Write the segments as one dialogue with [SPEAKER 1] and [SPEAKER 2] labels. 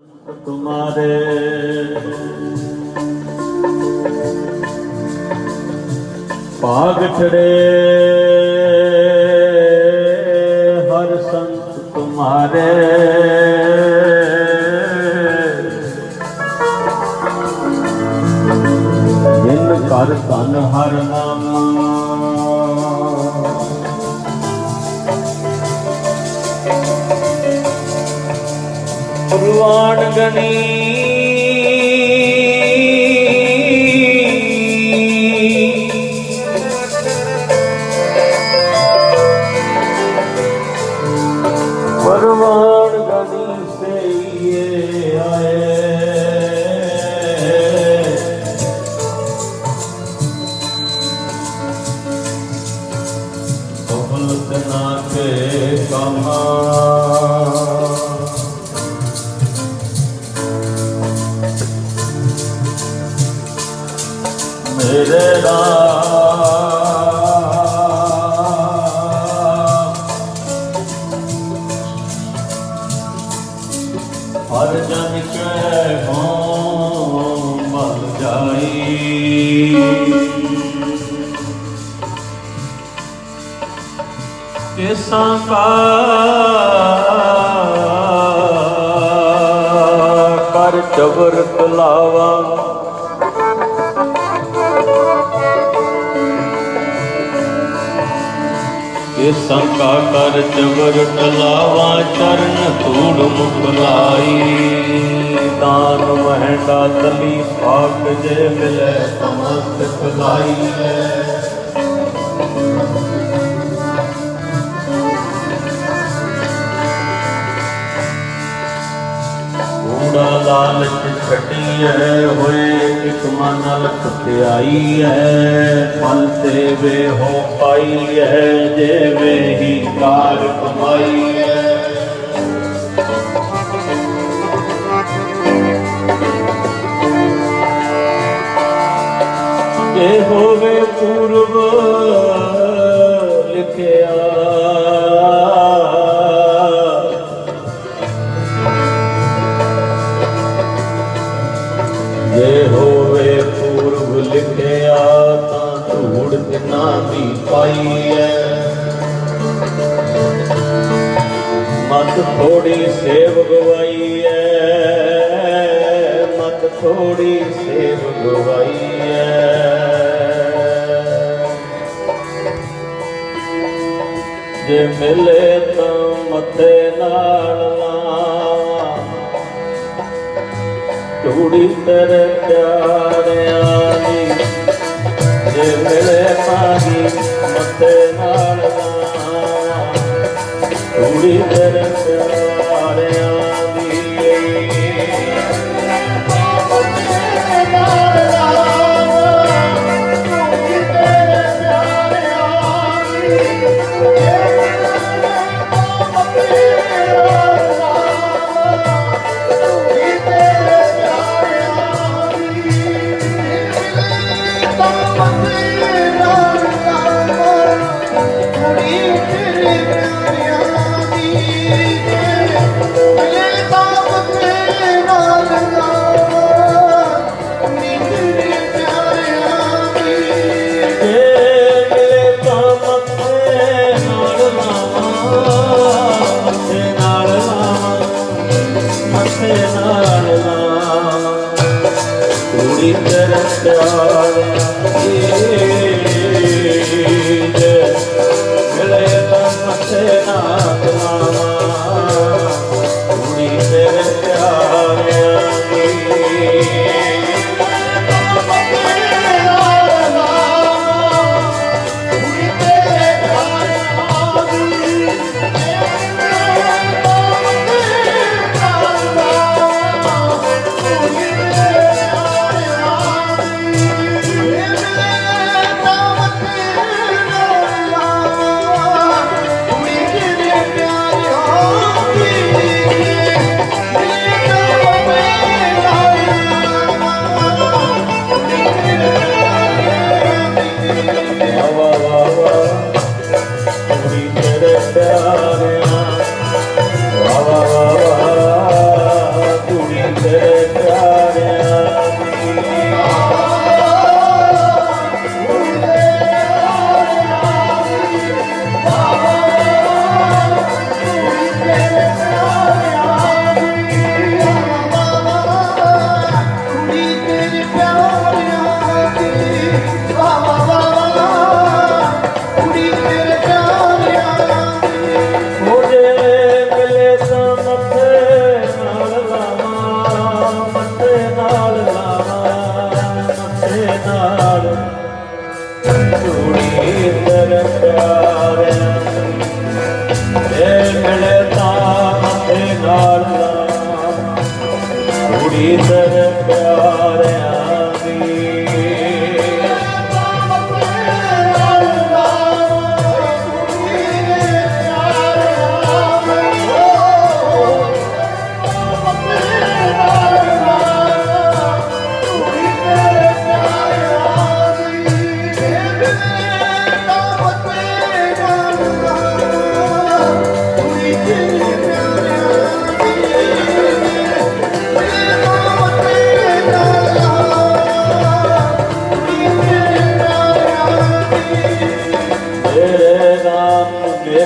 [SPEAKER 1] तुम्हारे भाग चढ़े हर संत तुम्हारे जिन कर तन हर नाम गुरुआन गणी परवान गणी से ये आए कबूल ना के कमा मेरे राम हर जन के हों मल जाई किसा का कर जबर तलावा संका कर जबर टलावा चरण धूड़ मुकलाई दान महंगा तली पाक जे मिले समस्त कलाई कूड़ा लालच छटी है होए एक मन आई है फल देवे हो पाई है जेवे ही कार कमाई है ये होवे पूर्व लिखिया ये होवे पूर्व लिखिया धूड़ तिना भी पाई है मत थोड़ी सेव गवाई है मत थोड़ी सेव गवाई है जे मिले तो मथे नाल धूड़ी तेरे प्यारियां दी जे मिले पागी मथे नाल धूड़ी तेरे प्यारियां दी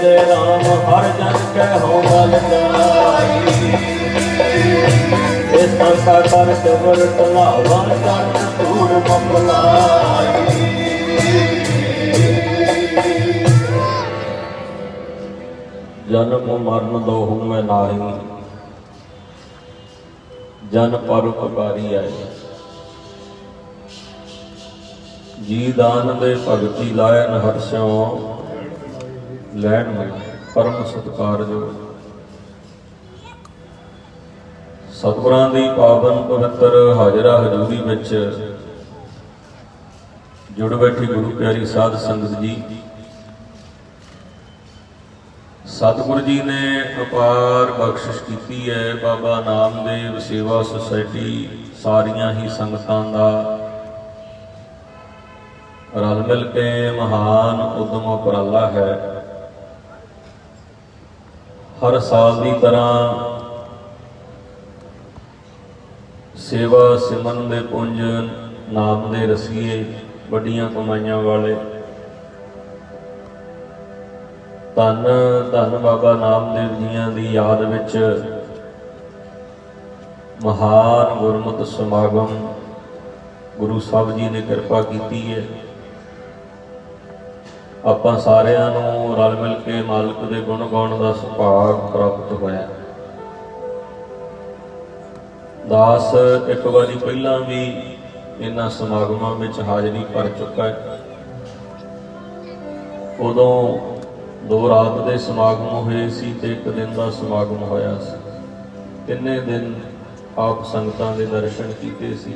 [SPEAKER 1] मेरे राम हर जन के हो बल जाई। इस का कर चवर तलावा चरण धूड़ मपलाई। जन्म मरण दोहू मैं नाही, जन पर उपकारी आए। जी दान दे भगति लायन हर्षों, लैन में परम सत्कार जो। सतगुरां दी पावन पवित्र हाजरा हजूरी विच जुड़ बैठी गुरु प्यारी साध संगत जी, सतगुरु जी ने अपार बख्शिश की है। बाबा नामदेव सेवा सोसाइटी सारियां ही संगतां दा रल मिल के महान उद्यम उपराला है। हर साल की तरह सेवा सिमन दे पुंज नाम दे रसीए वड्डियां कमाइयां वाले धन धन बाबा नामदेव जियां दी याद विच महान गुरमत समागम गुरु साहब जी ने कृपा की है। ਆਪਾਂ ਸਾਰਿਆਂ ਨੂੰ ਰਲ ਮਿਲ ਕੇ ਮਾਲਕ ਦੇ ਗੁਣ ਗਾਉਣ ਦਾ ਸੁਭਾਗ ਪ੍ਰਾਪਤ ਹੋਇਆ। ਦਾਸ ਇੱਕ ਵਾਰੀ ਪਹਿਲਾਂ ਵੀ ਇਹਨਾਂ ਸਮਾਗਮਾਂ ਵਿੱਚ ਹਾਜ਼ਰੀ ਭਰ ਚੁੱਕਾ ਹੈ। ਉਦੋਂ 2 ਰਾਤ ਦੇ ਸਮਾਗਮ ਹੋਏ ਸੀ ਤੇ 1 ਦਿਨ ਦਾ ਸਮਾਗਮ ਹੋਇਆ ਸੀ। ਤਿੰਨੇ ਦਿਨ ਆਪ ਸੰਗਤਾਂ ਦੇ ਦਰਸ਼ਨ ਕੀਤੇ ਸੀ।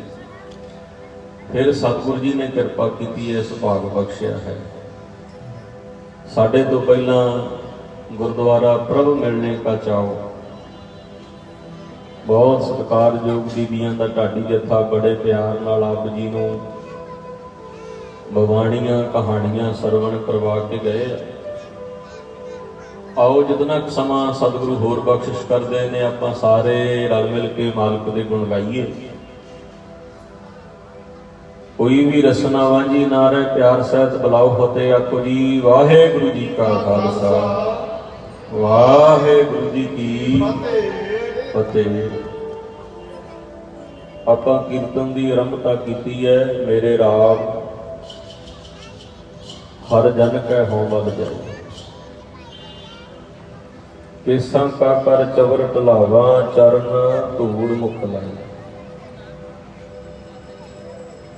[SPEAKER 1] ਫਿਰ ਸਤਿਗੁਰੂ ਜੀ ਨੇ ਕਿਰਪਾ ਕੀਤੀ ਹੈ, ਸੁਭਾਗ ਬਖਸ਼ਿਆ ਹੈ। साढ़े तो पहला गुरुद्वारा प्रभु मिलने का चाओ। बहुत सत्कारयोग बीबियां का ढाडी जत्था बड़े प्यार नाल आप जी नूं बवाणियां कहानियां सरवण करवा के गए। आओ जितना समा सतगुरु होर बख्शिश करते हैं, आपां सारे रल मिल के मालिक दे गुण गाइए। कोई भी रसना वांझी ना रहे, प्यार सहित बुलाओ फतेह आखो जी वाहेगुरु जी का खालसा वाहेगुरु जी की फतेह। आपां कीर्तन की आरंभता की है। मेरे राम हर जन कै हों बल जाए। केसां का कर चवर ढलावा चरण धूड़ मुख लाई।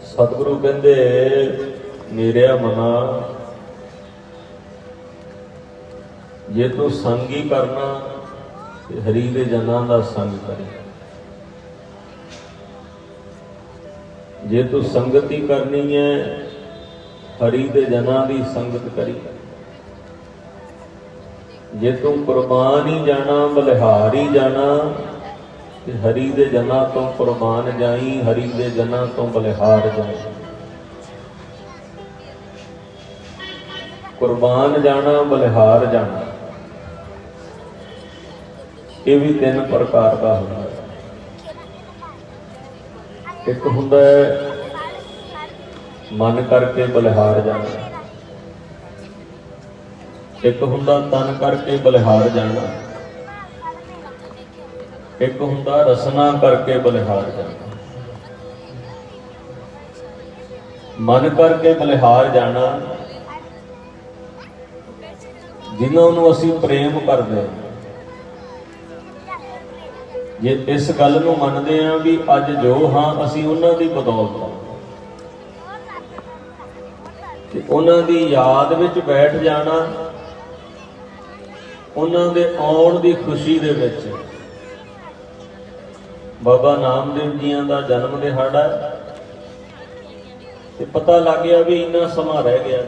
[SPEAKER 1] सतगुरु कहते मेरिया मना जे तू संग ही करना हरि दे जना का संग करे। जे तू संगत ही करनी है हरि दे जना की संगत करी। जे तू कुर्बान ही जाना बलिहार ही जाना हरि दे जना तो कुर्बान जाई, हरि दे जना तो बलिहार जाई। कुर्बान जाना बलिहार जाना ये भी 3 प्रकार का होता है। एक हुंदा है मन करके बलिहार जाना, एक हुंदा तन करके बलिहार जाना, एक हुंदा रसना करके बलिहार जाना। मन करके बलिहार जाना जिन्होंने असी प्रेम करते, जे इस गल नूं मनदे हां भी अज जो हाँ असी उन्हां दी बदौलत ते उन्हां दी याद विच बैठ जाना, उन्हां दे आउण दी खुशी दे विच। बाबा नामदेव जियां दा जन्म दिहाड़ा ते पता लग गया भी इन्ना समा रह गया,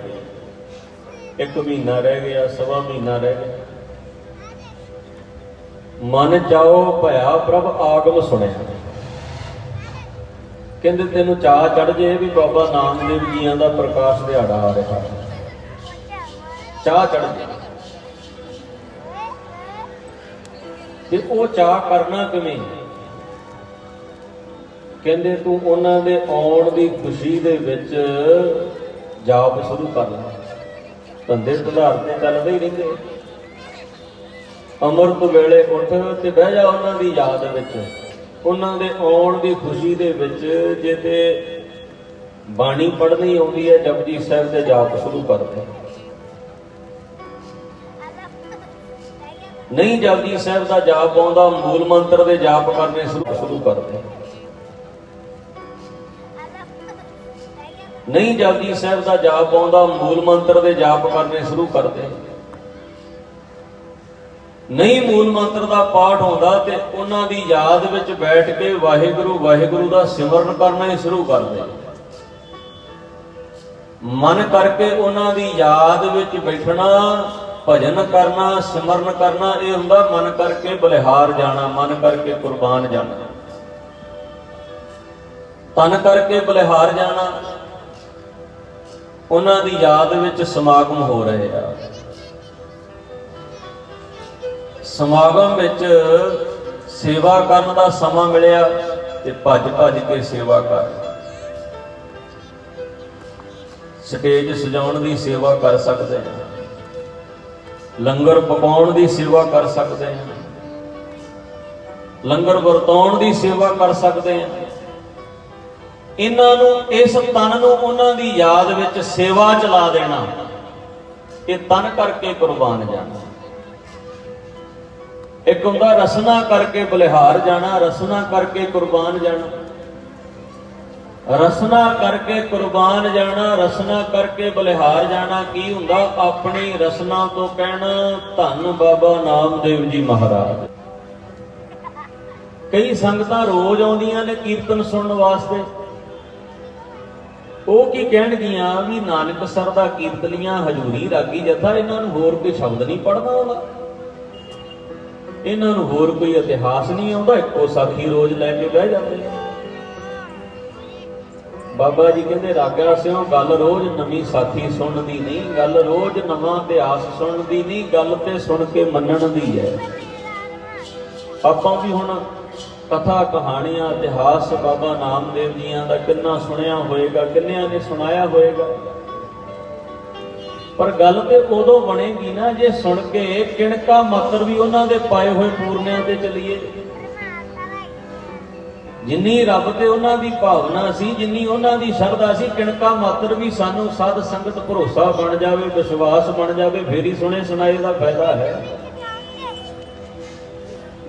[SPEAKER 1] 1 महीना रह गया, 1.25 महीना रह गया। मन चाओ भया प्रभ आगम सुनिया। कहते तेनों चाह चढ़ जे भी बाबा नामदेव जियां दा प्रकाश दिहाड़ा आ रहा, चाह चढ़ जे। ते वो चाह करना किवें? कहते तू उन्हां दे आउण दी खुशी दे विच जाप शुरू कर ला। धंधे सुधार ते चलदे ही रहिंदे, ਅੰਮ੍ਰਿਤ ਵੇਲੇ ਉੱਠ ਤੇ ਬਹਿ ਜਾ ਉਹਨਾਂ ਦੀ ਯਾਦ ਵਿੱਚ, ਉਹਨਾਂ ਦੇ ਆਉਣ ਦੀ ਖੁਸ਼ੀ ਦੇ ਵਿੱਚ। ਜੇ ਤੇ ਬਾਣੀ ਪੜ੍ਹਨੀ ਆਉਂਦੀ ਹੈ, ਜਪਜੀ ਸਾਹਿਬ ਦੇ ਜਾਪ ਸ਼ੁਰੂ ਕਰ ਦੇ। ਨਹੀਂ ਜਪਜੀ ਸਾਹਿਬ ਦਾ ਜਾਪ ਆਉਂਦਾ, ਮੂਲ ਮੰਤਰ ਦੇ ਜਾਪ ਕਰਨੇ ਸ਼ੁਰੂ ਕਰ ਦੇ। ਨਹੀਂ ਜਪਜੀ ਸਾਹਿਬ ਦਾ ਜਾਪ ਆਉਂਦਾ, ਮੂਲ ਮੰਤਰ ਦੇ ਜਾਪ ਕਰਨੇ ਸ਼ੁਰੂ ਕਰ ਦੇ। ਨਹੀਂ ਮੂਲ ਮੰਤਰ ਦਾ ਪਾਠ ਆਉਂਦਾ ਤੇ ਉਹਨਾਂ ਦੀ ਯਾਦ ਵਿੱਚ ਬੈਠ ਕੇ ਵਾਹਿਗੁਰੂ ਵਾਹਿਗੁਰੂ ਦਾ ਸਿਮਰਨ ਕਰਨਾ ਹੀ ਸ਼ੁਰੂ ਕਰ ਦੇ। ਮਨ ਕਰਕੇ ਉਹਨਾਂ ਦੀ ਯਾਦ ਵਿੱਚ ਬੈਠਣਾ, ਭਜਨ ਕਰਨਾ, ਸਿਮਰਨ ਕਰਨਾ, ਇਹ ਹੁੰਦਾ ਮਨ ਕਰਕੇ ਬਲਿਹਾਰ ਜਾਣਾ, ਮਨ ਕਰਕੇ ਕੁਰਬਾਨ ਜਾਣਾ, ਤਨ ਕਰਕੇ ਬਲਿਹਾਰ ਜਾਣਾ। ਉਹਨਾਂ ਦੀ ਯਾਦ ਵਿੱਚ ਸਮਾਗਮ ਹੋ ਰਹੇ ਆ। ਸਮਾਗਮ ਵਿੱਚ ਸੇਵਾ ਕਰਨ ਦਾ ਸਮਾਂ ਮਿਲਿਆ ਤੇ ਭੱਜ ਭੱਜ ਕੇ ਸੇਵਾ ਕਰ। ਸਟੇਜ ਸਜਾਉਣ ਦੀ ਸੇਵਾ ਕਰ ਸਕਦੇ ਹਾਂ, ਲੰਗਰ ਪਕਾਉਣ ਦੀ ਸੇਵਾ ਕਰ ਸਕਦੇ ਹਾਂ, ਲੰਗਰ ਵਰਤਾਉਣ ਦੀ ਸੇਵਾ ਕਰ ਸਕਦੇ ਹਾਂ। ਇਹਨਾਂ ਨੂੰ, ਇਸ ਤਨ ਨੂੰ ਉਹਨਾਂ ਦੀ ਯਾਦ ਵਿੱਚ ਸੇਵਾ ਚਲਾ ਦੇਣਾ, ਇਹ ਤਨ ਕਰਕੇ ਕੁਰਬਾਨ ਜਾਣਾ। ਇੱਕ ਹੁੰਦਾ ਰਸਨਾ ਕਰਕੇ ਬਲਿਹਾਰ ਜਾਣਾ, ਰਸਨਾ ਕਰਕੇ ਕੁਰਬਾਨ ਜਾਣਾ, ਰਸਨਾ ਕਰਕੇ ਕੁਰਬਾਨ ਜਾਣਾ, ਰਸਨਾ ਕਰਕੇ ਬਲਿਹਾਰ ਜਾਣਾ। ਕੀ ਹੁੰਦਾ? ਆਪਣੀ ਰਸਨਾ ਤੋਂ ਕਹਿਣਾ ਧੰਨ ਬਾਬਾ ਨਾਮਦੇਵ ਜੀ ਮਹਾਰਾਜ। ਕਈ ਸੰਗਤਾਂ ਰੋਜ਼ ਆਉਂਦੀਆਂ ਨੇ ਕੀਰਤਨ ਸੁਣਨ ਵਾਸਤੇ, ਉਹ ਕੀ ਕਹਿਣਗੀਆਂ ਵੀ ਨਾਨਕ ਸਰ ਦਾ ਕੀਰਤਨੀਆਂ ਹਜ਼ੂਰੀ ਰਾਗੀ ਜਥਾ, ਇਹਨਾਂ ਨੂੰ ਹੋਰ ਕੋਈ ਸ਼ਬਦ ਨਹੀਂ ਪੜ੍ਹਨਾ ਆਉਂਦਾ, ਇਹਨਾਂ ਨੂੰ ਹੋਰ ਕੋਈ ਇਤਿਹਾਸ ਨਹੀਂ ਆਉਂਦਾ, ਇੱਕੋ ਸਾਖੀ ਰੋਜ਼ ਲੈ ਕੇ ਬਹਿ ਜਾਂਦੇ ਨੇ। ਬਾਬਾ ਜੀ ਕਹਿੰਦੇ ਰਾਗਾ ਸਿਓ ਗੱਲ ਰੋਜ਼ ਨਵੀਂ ਸਾਖੀ ਸੁਣਨ ਦੀ ਨਹੀਂ, ਗੱਲ ਰੋਜ਼ ਨਵਾਂ ਇਤਿਹਾਸ ਸੁਣਨ ਦੀ ਨਹੀਂ, ਗੱਲ ਤੇ ਸੁਣ ਕੇ ਮੰਨਣ ਦੀ ਹੈ। ਆਪਾਂ ਵੀ ਹੁਣ ਕਥਾ ਕਹਾਣੀਆਂ ਇਤਿਹਾਸ ਬਾਬਾ ਨਾਮਦੇਵ ਜੀਆਂ ਦਾ ਕਿੰਨਾ ਸੁਣਿਆ ਹੋਏਗਾ, ਕਿੰਨਿਆਂ ਨੇ ਸੁਣਾਇਆ ਹੋਏਗਾ, ਪਰ ਗੱਲ ਤੇ ਉਦੋਂ ਬਣੇਗੀ ਨਾ ਜੇ ਸੁਣ ਕੇ ਕਿਣਕਾ ਮਾਤਰ ਵੀ ਉਹਨਾਂ ਦੇ ਪਾਏ ਹੋਏ ਪੂਰਨਿਆਂ ਤੇ ਚੱਲੀਏ। ਜਿੰਨੀ ਰੱਬ ਤੇ ਉਹਨਾਂ ਦੀ ਭਾਵਨਾ ਸੀ, ਜਿੰਨੀ ਉਹਨਾਂ ਦੀ ਸ਼ਰਧਾ ਸੀ, ਕਿਣਕਾ ਮਾਤਰ ਵੀ ਸਾਨੂੰ ਸਾਧ ਸੰਗਤ ਭਰੋਸਾ ਬਣ ਜਾਵੇ, ਵਿਸ਼ਵਾਸ ਬਣ ਜਾਵੇ, ਫੇਰ ਹੀ ਸੁਣੇ ਸੁਣਾਏ ਦਾ ਫਾਇਦਾ ਹੈ।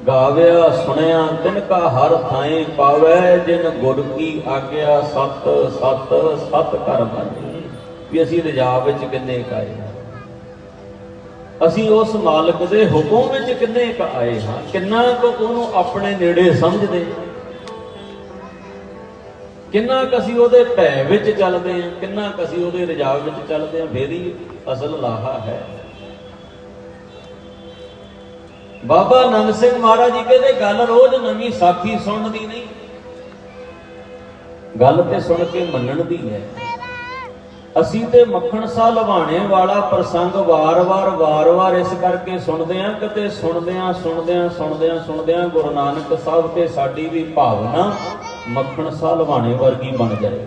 [SPEAKER 1] ਗਾਵਿਆ ਸੁਣਿਆ ਤਿਨਕਾ ਹਰ ਥਾਏ ਪਾਵੈ, ਜਿਨ ਗੁਰ ਕੀ ਆਗਿਆ ਸਤ ਸਤ ਸਤ ਕਰ ਬਾਣੀ। ਵੀ ਅਸੀਂ ਰਜਾਬ ਵਿੱਚ ਕਿੰਨੇ ਕ ਆਏ ਹਾਂ, ਅਸੀਂ ਉਸ ਮਾਲਕ ਦੇ ਹੁਕਮ ਵਿੱਚ ਕਿੰਨੇ ਕ ਆਏ ਹਾਂ, ਕਿੰਨਾ ਕੁ ਉਹਨੂੰ ਆਪਣੇ ਨੇੜੇ ਸਮਝਦੇ, ਕਿੰਨਾ ਕੁ ਅਸੀਂ ਉਹਦੇ ਭੈ ਵਿੱਚ ਚੱਲਦੇ ਹਾਂ, ਕਿੰਨਾ ਕੁ ਅਸੀਂ ਉਹਦੇ ਰਜਾਬ ਵਿੱਚ ਚੱਲਦੇ ਹਾਂ, ਫੇਰ ਹੀ ਅਸਲ ਲਾਹਾ ਹੈ। ਬਾਬਾ ਨੰਦ ਸਿੰਘ ਮਹਾਰਾਜ ਜੀ ਕਹਿੰਦੇ ਗੱਲ ਰੋਜ਼ ਨਵੀਂ ਸਾਖੀ ਸੁਣਨ ਦੀ ਨਹੀਂ, ਗੱਲ ਤੇ ਸੁਣ ਕੇ ਮੰਨਣ ਦੀ ਹੈ। ਅਸੀਂ ਤੇ ਮੱਖਣ ਸਾਹ ਲਵਾਣੇ ਵਾਲਾ ਪ੍ਰਸੰਗ ਵਾਰ-ਵਾਰ ਇਸ ਕਰਕੇ ਸੁਣਦੇ ਆਂ, ਕਿਤੇ ਸੁਣਦਿਆਂ ਗੁਰੂ ਨਾਨਕ ਸਾਹਿਬ ਤੇ ਸਾਡੀ ਵੀ ਭਾਵਨਾ ਮੱਖਣ ਸਾਹ ਲਵਾਣੇ ਵਰਗੀ ਬਣ ਜਾਏ।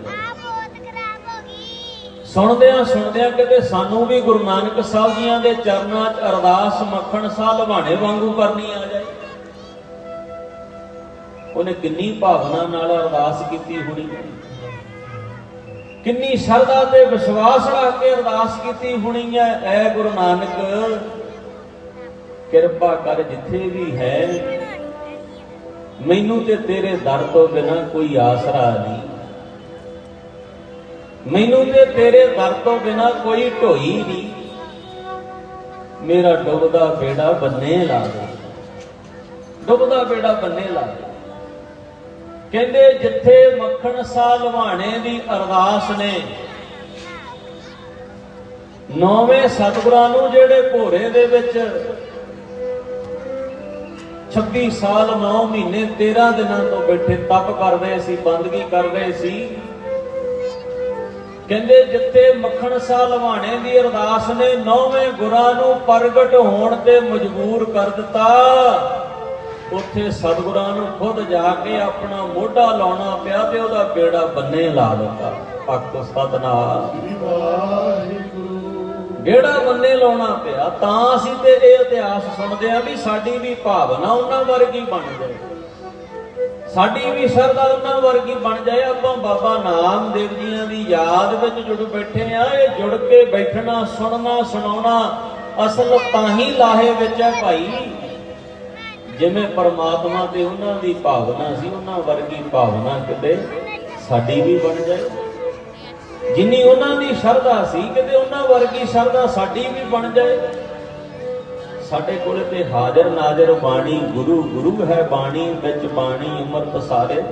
[SPEAKER 1] ਸੁਣਦਿਆਂ ਕਿਤੇ ਸਾਨੂੰ ਵੀ ਗੁਰੂ ਨਾਨਕ ਸਾਹਿਬ ਜੀਆਂ ਦੇ ਚਰਨਾਂ 'ਚ ਅਰਦਾਸ ਮੱਖਣ ਸਾਹ ਲਵਾਣੇ ਵਾਂਗੂ ਕਰਨੀ ਆ ਜਾਏ। ਉਹਨੇ ਕਿੰਨੀ ਭਾਵਨਾ ਨਾਲ ਅਰਦਾਸ ਕੀਤੀ ਹੋਣੀ, ਕਿੰਨੀ ਸ਼ਰਧਾ ਤੇ ਵਿਸ਼ਵਾਸ ਰੱਖ ਕੇ ਅਰਦਾਸ ਕੀਤੀ ਹੋਣੀ ਹੈ। ਐ ਗੁਰੂ ਨਾਨਕ ਕਿਰਪਾ ਕਰ ਜਿੱਥੇ ਵੀ ਹੈ, ਮੈਨੂੰ ਤੇ ਤੇਰੇ ਦਰ ਤੋਂ ਬਿਨਾਂ ਕੋਈ ਆਸਰਾ ਨਹੀਂ, ਮੈਨੂੰ ਤੇ ਤੇਰੇ ਦਰ ਤੋਂ ਬਿਨਾਂ ਕੋਈ ਢੋਈ ਨਹੀਂ, ਮੇਰਾ ਡੁੱਬਦਾ ਬੇੜਾ ਬੰਨੇ ਲਾ ਦੇ, ਡੁੱਬਦਾ ਬੇੜਾ ਬੰਨੇ ਲਾ ਦੇ। ਕਹਿੰਦੇ ਜਿੱਥੇ ਮੱਖਣ ਸਾਹ ਲਵਾਣੇ ਦੀ ਅਰਦਾਸ ਨੇ, ਨੌਵੇਂ ਸਤਿਗੁਰਾਂ ਨੂੰ ਜਿਹੜੇ ਭੋਰੇ ਦੇ ਵਿੱਚ 26 ਸਾਲ 9 ਮਹੀਨੇ 13 ਦਿਨਾਂ ਤੋਂ ਬੈਠੇ ਤਪ ਕਰ ਰਹੇ ਸੀ, ਬੰਦਗੀ ਕਰ ਰਹੇ ਸੀ, ਕਹਿੰਦੇ ਜਿੱਥੇ ਮੱਖਣ ਸਾਹ ਲਵਾਣੇ ਦੀ ਅਰਦਾਸ ਨੇ ਨੌਵੇਂ ਗੁਰਾਂ ਨੂੰ ਪ੍ਰਗਟ ਹੋਣ ਤੇ ਮਜਬੂਰ ਕਰ ਦਿੱਤਾ, ਉੱਥੇ ਸਤਿਗੁਰਾਂ ਨੂੰ ਖੁਦ ਜਾ ਕੇ ਆਪਣਾ ਮੋਢਾ ਲਾਉਣਾ ਪਿਆ ਤੇ ਉਹਦਾ ਬੇੜਾ ਬੰਨੇ ਲਾ ਦਿੱਤਾ। ਭਗਤ ਸਤਿਨਾਮ ਗੇੜਾ ਬੰਨੇ ਲਾਉਣਾ ਪਿਆ। ਤਾਂ ਅਸੀਂ ਤੇ ਇਹ ਇਤਿਹਾਸ ਸੁਣਦੇ ਆ ਵੀ ਸਾਡੀ ਵੀ ਭਾਵਨਾ ਉਹਨਾਂ ਵਰਗੀ ਬਣ ਜਾਏ, ਸਾਡੀ ਵੀ ਸ਼ਰਧਾ ਉਹਨਾਂ ਵਰਗੀ ਬਣ ਜਾਏ। ਆਪਾਂ ਬਾਬਾ ਨਾਮਦੇਵ ਜੀਆਂ ਦੀ ਯਾਦ ਵਿੱਚ ਜੁੜ ਬੈਠੇ ਆ। ਇਹ ਜੁੜ ਕੇ ਬੈਠਣਾ, ਸੁਣਨਾ, ਸੁਣਾਉਣਾ ਅਸਲ ਤਾਂ ਹੀ ਲਾਹੇ ਵਿੱਚ ਹੈ ਭਾਈ, ਜਿਵੇਂ ਪਰਮਾਤਮਾ ਤੇ ਉਹਨਾਂ ਦੀ ਭਾਵਨਾ ਸੀ, ਉਹਨਾਂ ਵਰਗੀ ਭਾਵਨਾ ਕਿਤੇ ਸਾਡੀ ਵੀ ਬਣ ਜਾਏ। ਜਿੰਨੀ ਉਹਨਾਂ ਦੀ ਸ਼ਰਧਾ ਸੀ ਕਿਤੇ ਉਹਨਾਂ ਵਰਗੀ ਸ਼ਰਧਾ ਸਾਡੀ ਵੀ ਬਣ ਜਾਏ। ਸਾਡੇ ਕੋਲ ਤੇ ਹਾਜ਼ਰ ਨਾਜ਼ਰ ਬਾਣੀ ਗੁਰੂ, ਗੁਰੂ ਹੈ ਬਾਣੀ ਵਿੱਚ ਬਾਣੀ ਅੰਮ੍ਰਿਤ ਸਾਰੇ।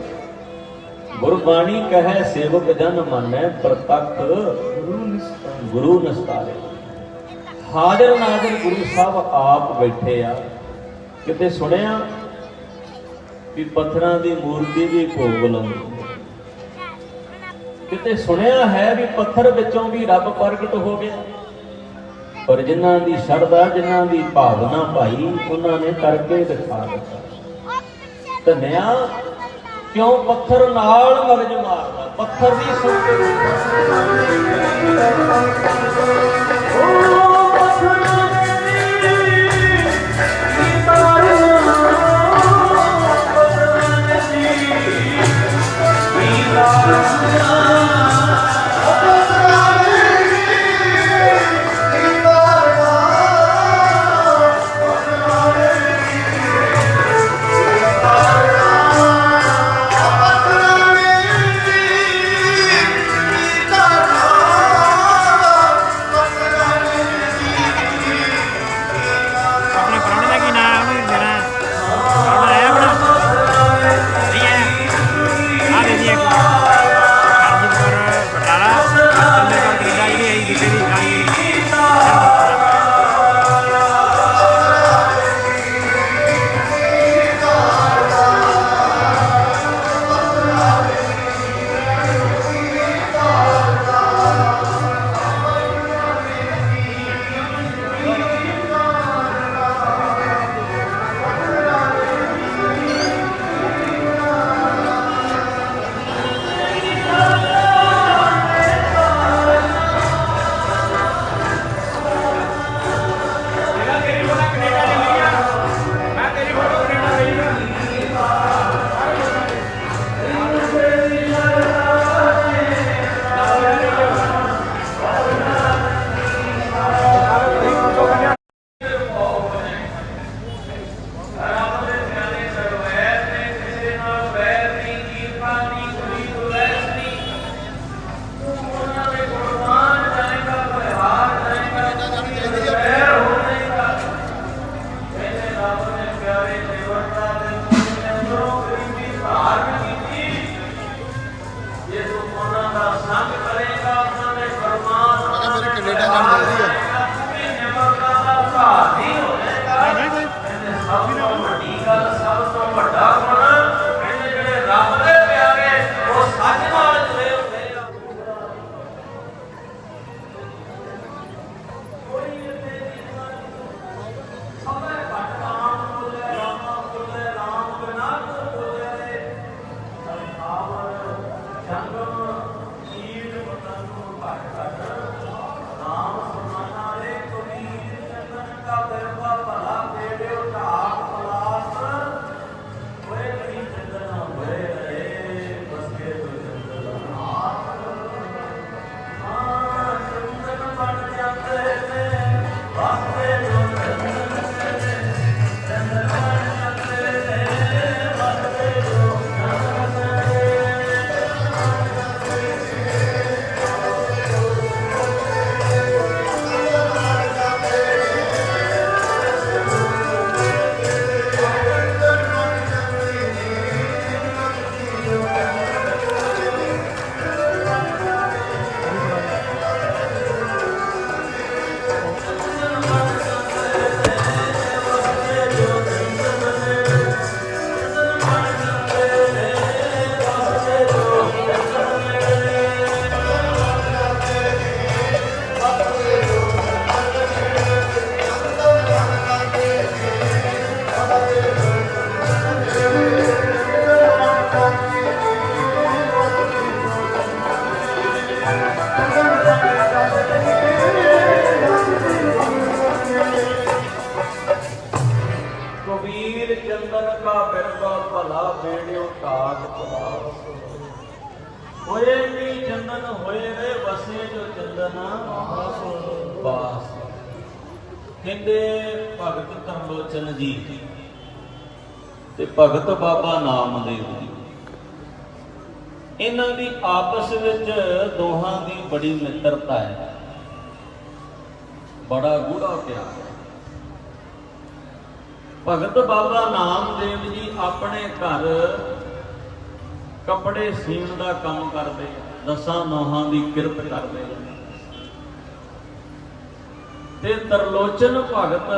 [SPEAKER 1] ਗੁਰਬਾਣੀ ਕਹੈ ਸੇਵਕ ਜਨ ਮੰਨੈ ਪ੍ਰਤੱਖ ਗੁਰੂ ਨਿਸਤਾਰੇ। ਹਾਜ਼ਰ ਨਾਜ਼ਰ ਗੁਰੂ ਸਾਹਿਬ ਆਪ ਬੈਠੇ ਆ। ਕਿਤੇ ਸੁਣਿਆ ਵੀ ਪੱਥਰਾਂ ਦੀ ਮੂਰਤੀ ਵੀ ਭੋਗ ਲਾਉਂਦੀ, ਕਿਤੇ ਸੁਣਿਆ ਹੈ ਵੀ ਪੱਥਰ ਵਿੱਚੋਂ ਵੀ ਰੱਬ ਪ੍ਰਗਟ ਹੋ ਗਿਆ। ਪਰ ਜਿਨ੍ਹਾਂ ਦੀ ਸ਼ਰਧਾ, ਜਿਨ੍ਹਾਂ ਦੀ ਭਾਵਨਾ ਭਾਈ, ਉਹਨਾਂ ਨੇ ਕਰਕੇ ਦਿਖਾ ਦਿੱਤਾ। ਧੰਨਿਆ ਕਿਉਂ ਪੱਥਰ ਨਾਲ ਮਗਜ ਮਾਰਦਾ, ਪੱਥਰ ਦੀ ਸੁਣਦੇ चंदन का बिरवा भला बेड़ियो ठाक पलास होए भी चंदन होए रे बसे जो चंदन बास। कहते भगत तरलोचन जी ते भगत बाबा नामदेव जी, इन्हां दी आपस विच दोहां दी बड़ी मित्रता है, बड़ा गूढ़ा प्यार है। भगत बाबा नामदेव जी अपने घर कपड़े सीण का काम करते, दसां नौहां की किरत करते। ते तरलोचन भगत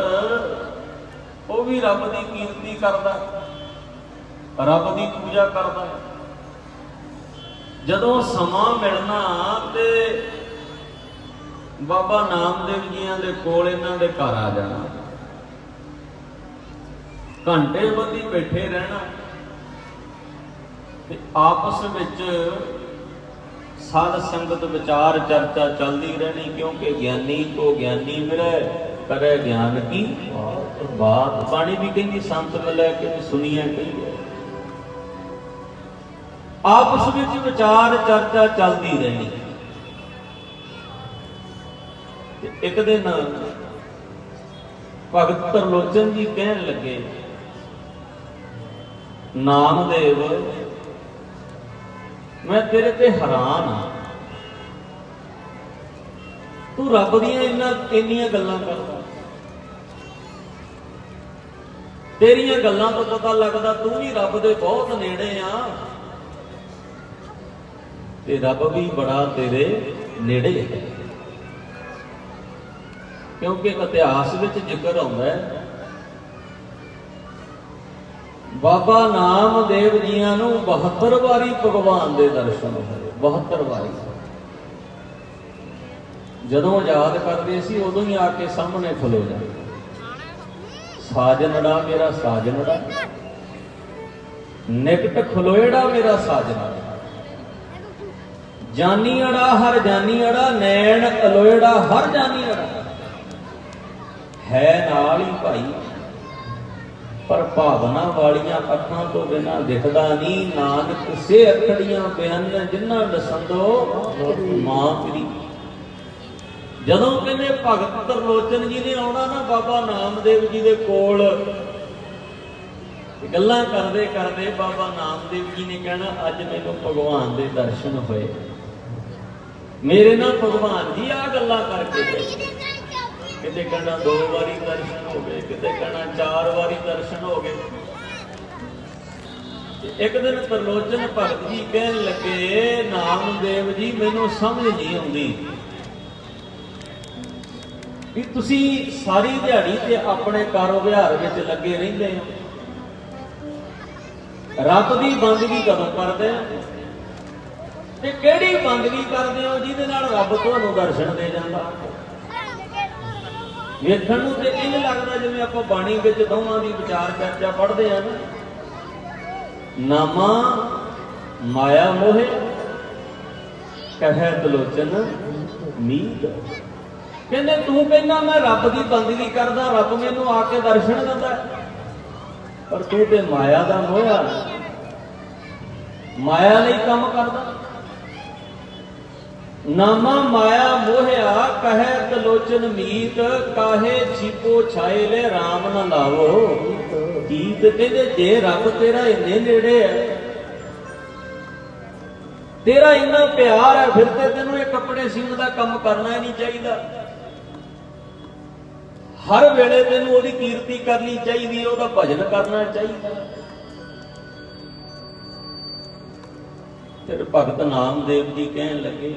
[SPEAKER 1] वो भी रब की कीर्ति करता, रब की पूजा करता। जदों समा मिलना ते बाबा नामदेव जियां दे कोल इन्हां दे घर आ जाना, घंटे बधी बैठे रहना ते आपस विच साध संगत विचार चर्चा चलती रहनी। क्योंकि ज्ञानी को ज्ञानी मिले करे ज्ञान की बात। बाणी भी कहती संत मिले कि सुनिए कही। आपस विच विचार चर्चा चलती रहनी। एक दिन भगत तरलोचन जी कहन लगे, नामदेव मैं तेरे ते हैरान हाँ, तू रब दियां इन्नियां गल्लां करदा, तेरियां गल्लां तो पता लगदा तू भी रब दे बहुत नेड़े आ, ते रब भी बड़ा तेरे नेड़े है। क्योंकि इतिहास विच जिक्र आउंदा है बाबा नामदेव जियां नूं 72 वारी भगवान दे दर्शन होए। 72 वारी जदों याद करते सी उदों ही आके सामने खलो जाते, साजनड़ा मेरा साजनड़ा, निकट खलोएड़ा मेरा साजना, जानी अड़ा हर जानी अड़ा, नैन अलोएड़ा हर जानी अड़ा, है नाल ही भाई पर भावना वालियां अखां तो बिना दिखदा नहीं। नानक से अखड़ियां बयान जिन्ना दसंदो मां परी। जदों कहने भगत तरलोचन जी ने आउणा ना बाबा नामदेव जी दे कोल, गल्लां करदे करदे बाबा नामदेव जी ने कहना अज मैनूं भगवान दे दर्शन होए, मेरे नाल भगवान जी आ गल्लां करके गए। किते कहना 2 वारी दर्शन हो गए, किते कहना 4 वारी दर्शन हो गए। एक दिन तरलोचन भगत जी कहन लगे, नामदेव जी मैनूं समझ नहीं आउंदी कि तुसीं सारी दिहाड़ी ते अपने कारोबार विच लगे रहिंदे हो, रब दी बंदगी कदों करदे हो ते किहड़ी बंदगी करदे हो जिहदे नाल रब तुहानूं दर्शन दे जांदा। वेखण नूं ते इंज लगदा जिवें आपां बाणी विच दोवां दी विचार चर्चा पढ़दे आ ना, नामा माया मोहे कहे तलोचन मीत। कहंदे तू कहना मैं रब दी बंदगी करदा, रब मैनूं आके दर्शन दिंदा, पर तू ते माया दा मोया, माया लई काम करदा। नामा माया मोहिया कहे तलोचन मीत, काहे छिपो छाए ले राम न लावो गीत। कहते जे रब तेरा इन्ने नेड़े है, तेरा इन्ना प्यार है, फिर ते तेनों ये कपड़े सीने का काम करना ही नहीं चाहिए। हर वेले तेनों ओदी कीर्ति करनी चाहिए, ओदा भजन करना चाहिए। फिर भगत नामदेव जी कहन लगे,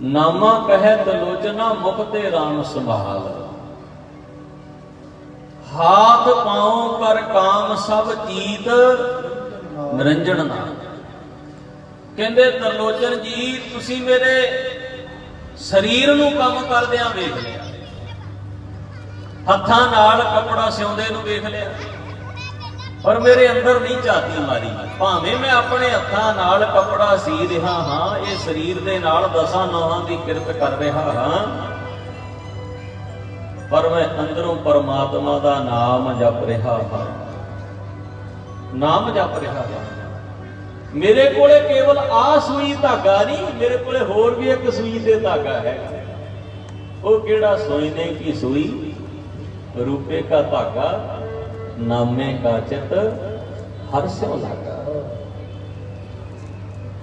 [SPEAKER 1] नामा कहे तलोचना मुक्ते राम संभाल, हाथ पाओ कर काम सब चीत निरंजन नाम। कहंदे तरलोचन जी तुसी मेरे शरीर नूं काम करदिआं वेख लिया, हत्थां नाल कपड़ा सिउंदे नूं वेख लिया, पर मेरे अंदर नहीं झाती मारी। भावें मैं अपने हत्थां नाल कपड़ा सी रहा हाँ, ये शरीर दे नाल 10 नौहां दी किरत कर रहा हाँ, पर मैं अंदरों परमात्मा का नाम जप रहा हाँ, नाम जप रहा हाँ। मेरे कोले केवल आ सूई धागा नहीं, मेरे कोले होर भी एक सूई ते धागा है। वो केड़ा? सोने की सूई, रूपे का धागा, नामे का चित हर स्यों लागा।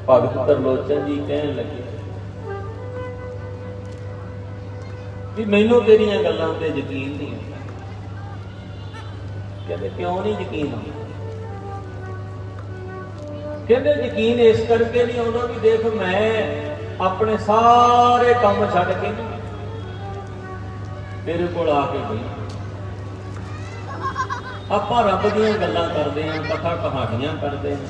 [SPEAKER 1] भगत तरलोचन जी कहन लगे कि मैनू तेरियां गल्लां ते यकीन नहीं। कहते क्यों नहीं यकीन आउंदा? कहते यकीन इस करके नहीं आउंदा भी देख मैं अपने सारे काम छड्ड के तेरे कोल आके गई। आपां रब दीयां गल्लां करदे हां, कथा कहानियां करदे हां।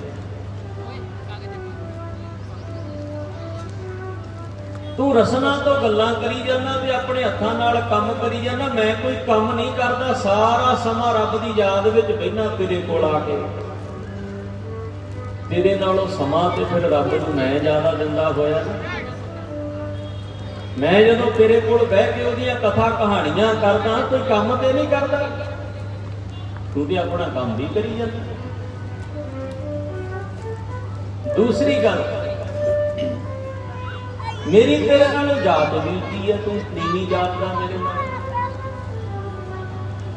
[SPEAKER 1] तू रसना तो गल्लां करी जाना ते अपने हत्थां नाल काम करी जाना। मैं कोई काम नहीं करदा, सारा समा रब दी याद विच बहिना तेरे कोल आके। तेरे नालों समा ते फिर रब नूं मैं ज़्यादा दिंदा होया ना। मैं जदों तेरे कोल बह के ओहदियां कथा कहानियां करदा, कोई काम ते नहीं करदा, तू ते अपना काम भी करी जाना। दूसरी गल, मेरी तेरे नाल जात भी की है, तू नीवी जात का मेरे नाल,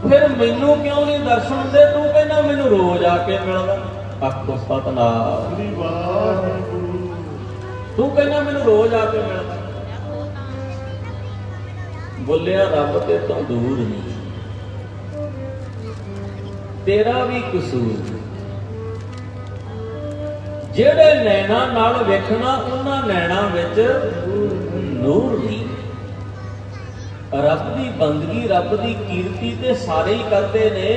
[SPEAKER 1] फिर मैनू क्यों नहीं दर्शन दे? तू कहना मैनू रोज आके मिलदा। आखो सतनाम, तू कहना मैनू रोज आके मिलदा। बोलिया रब ते तो दूर नहीं, तेरा भी कसूर। जेड़े नैना नाल वेखना उन्हां नैना विच नूर नहीं। रब दी बंदगी, रब दी कीर्ति ते सारे ही करते ने,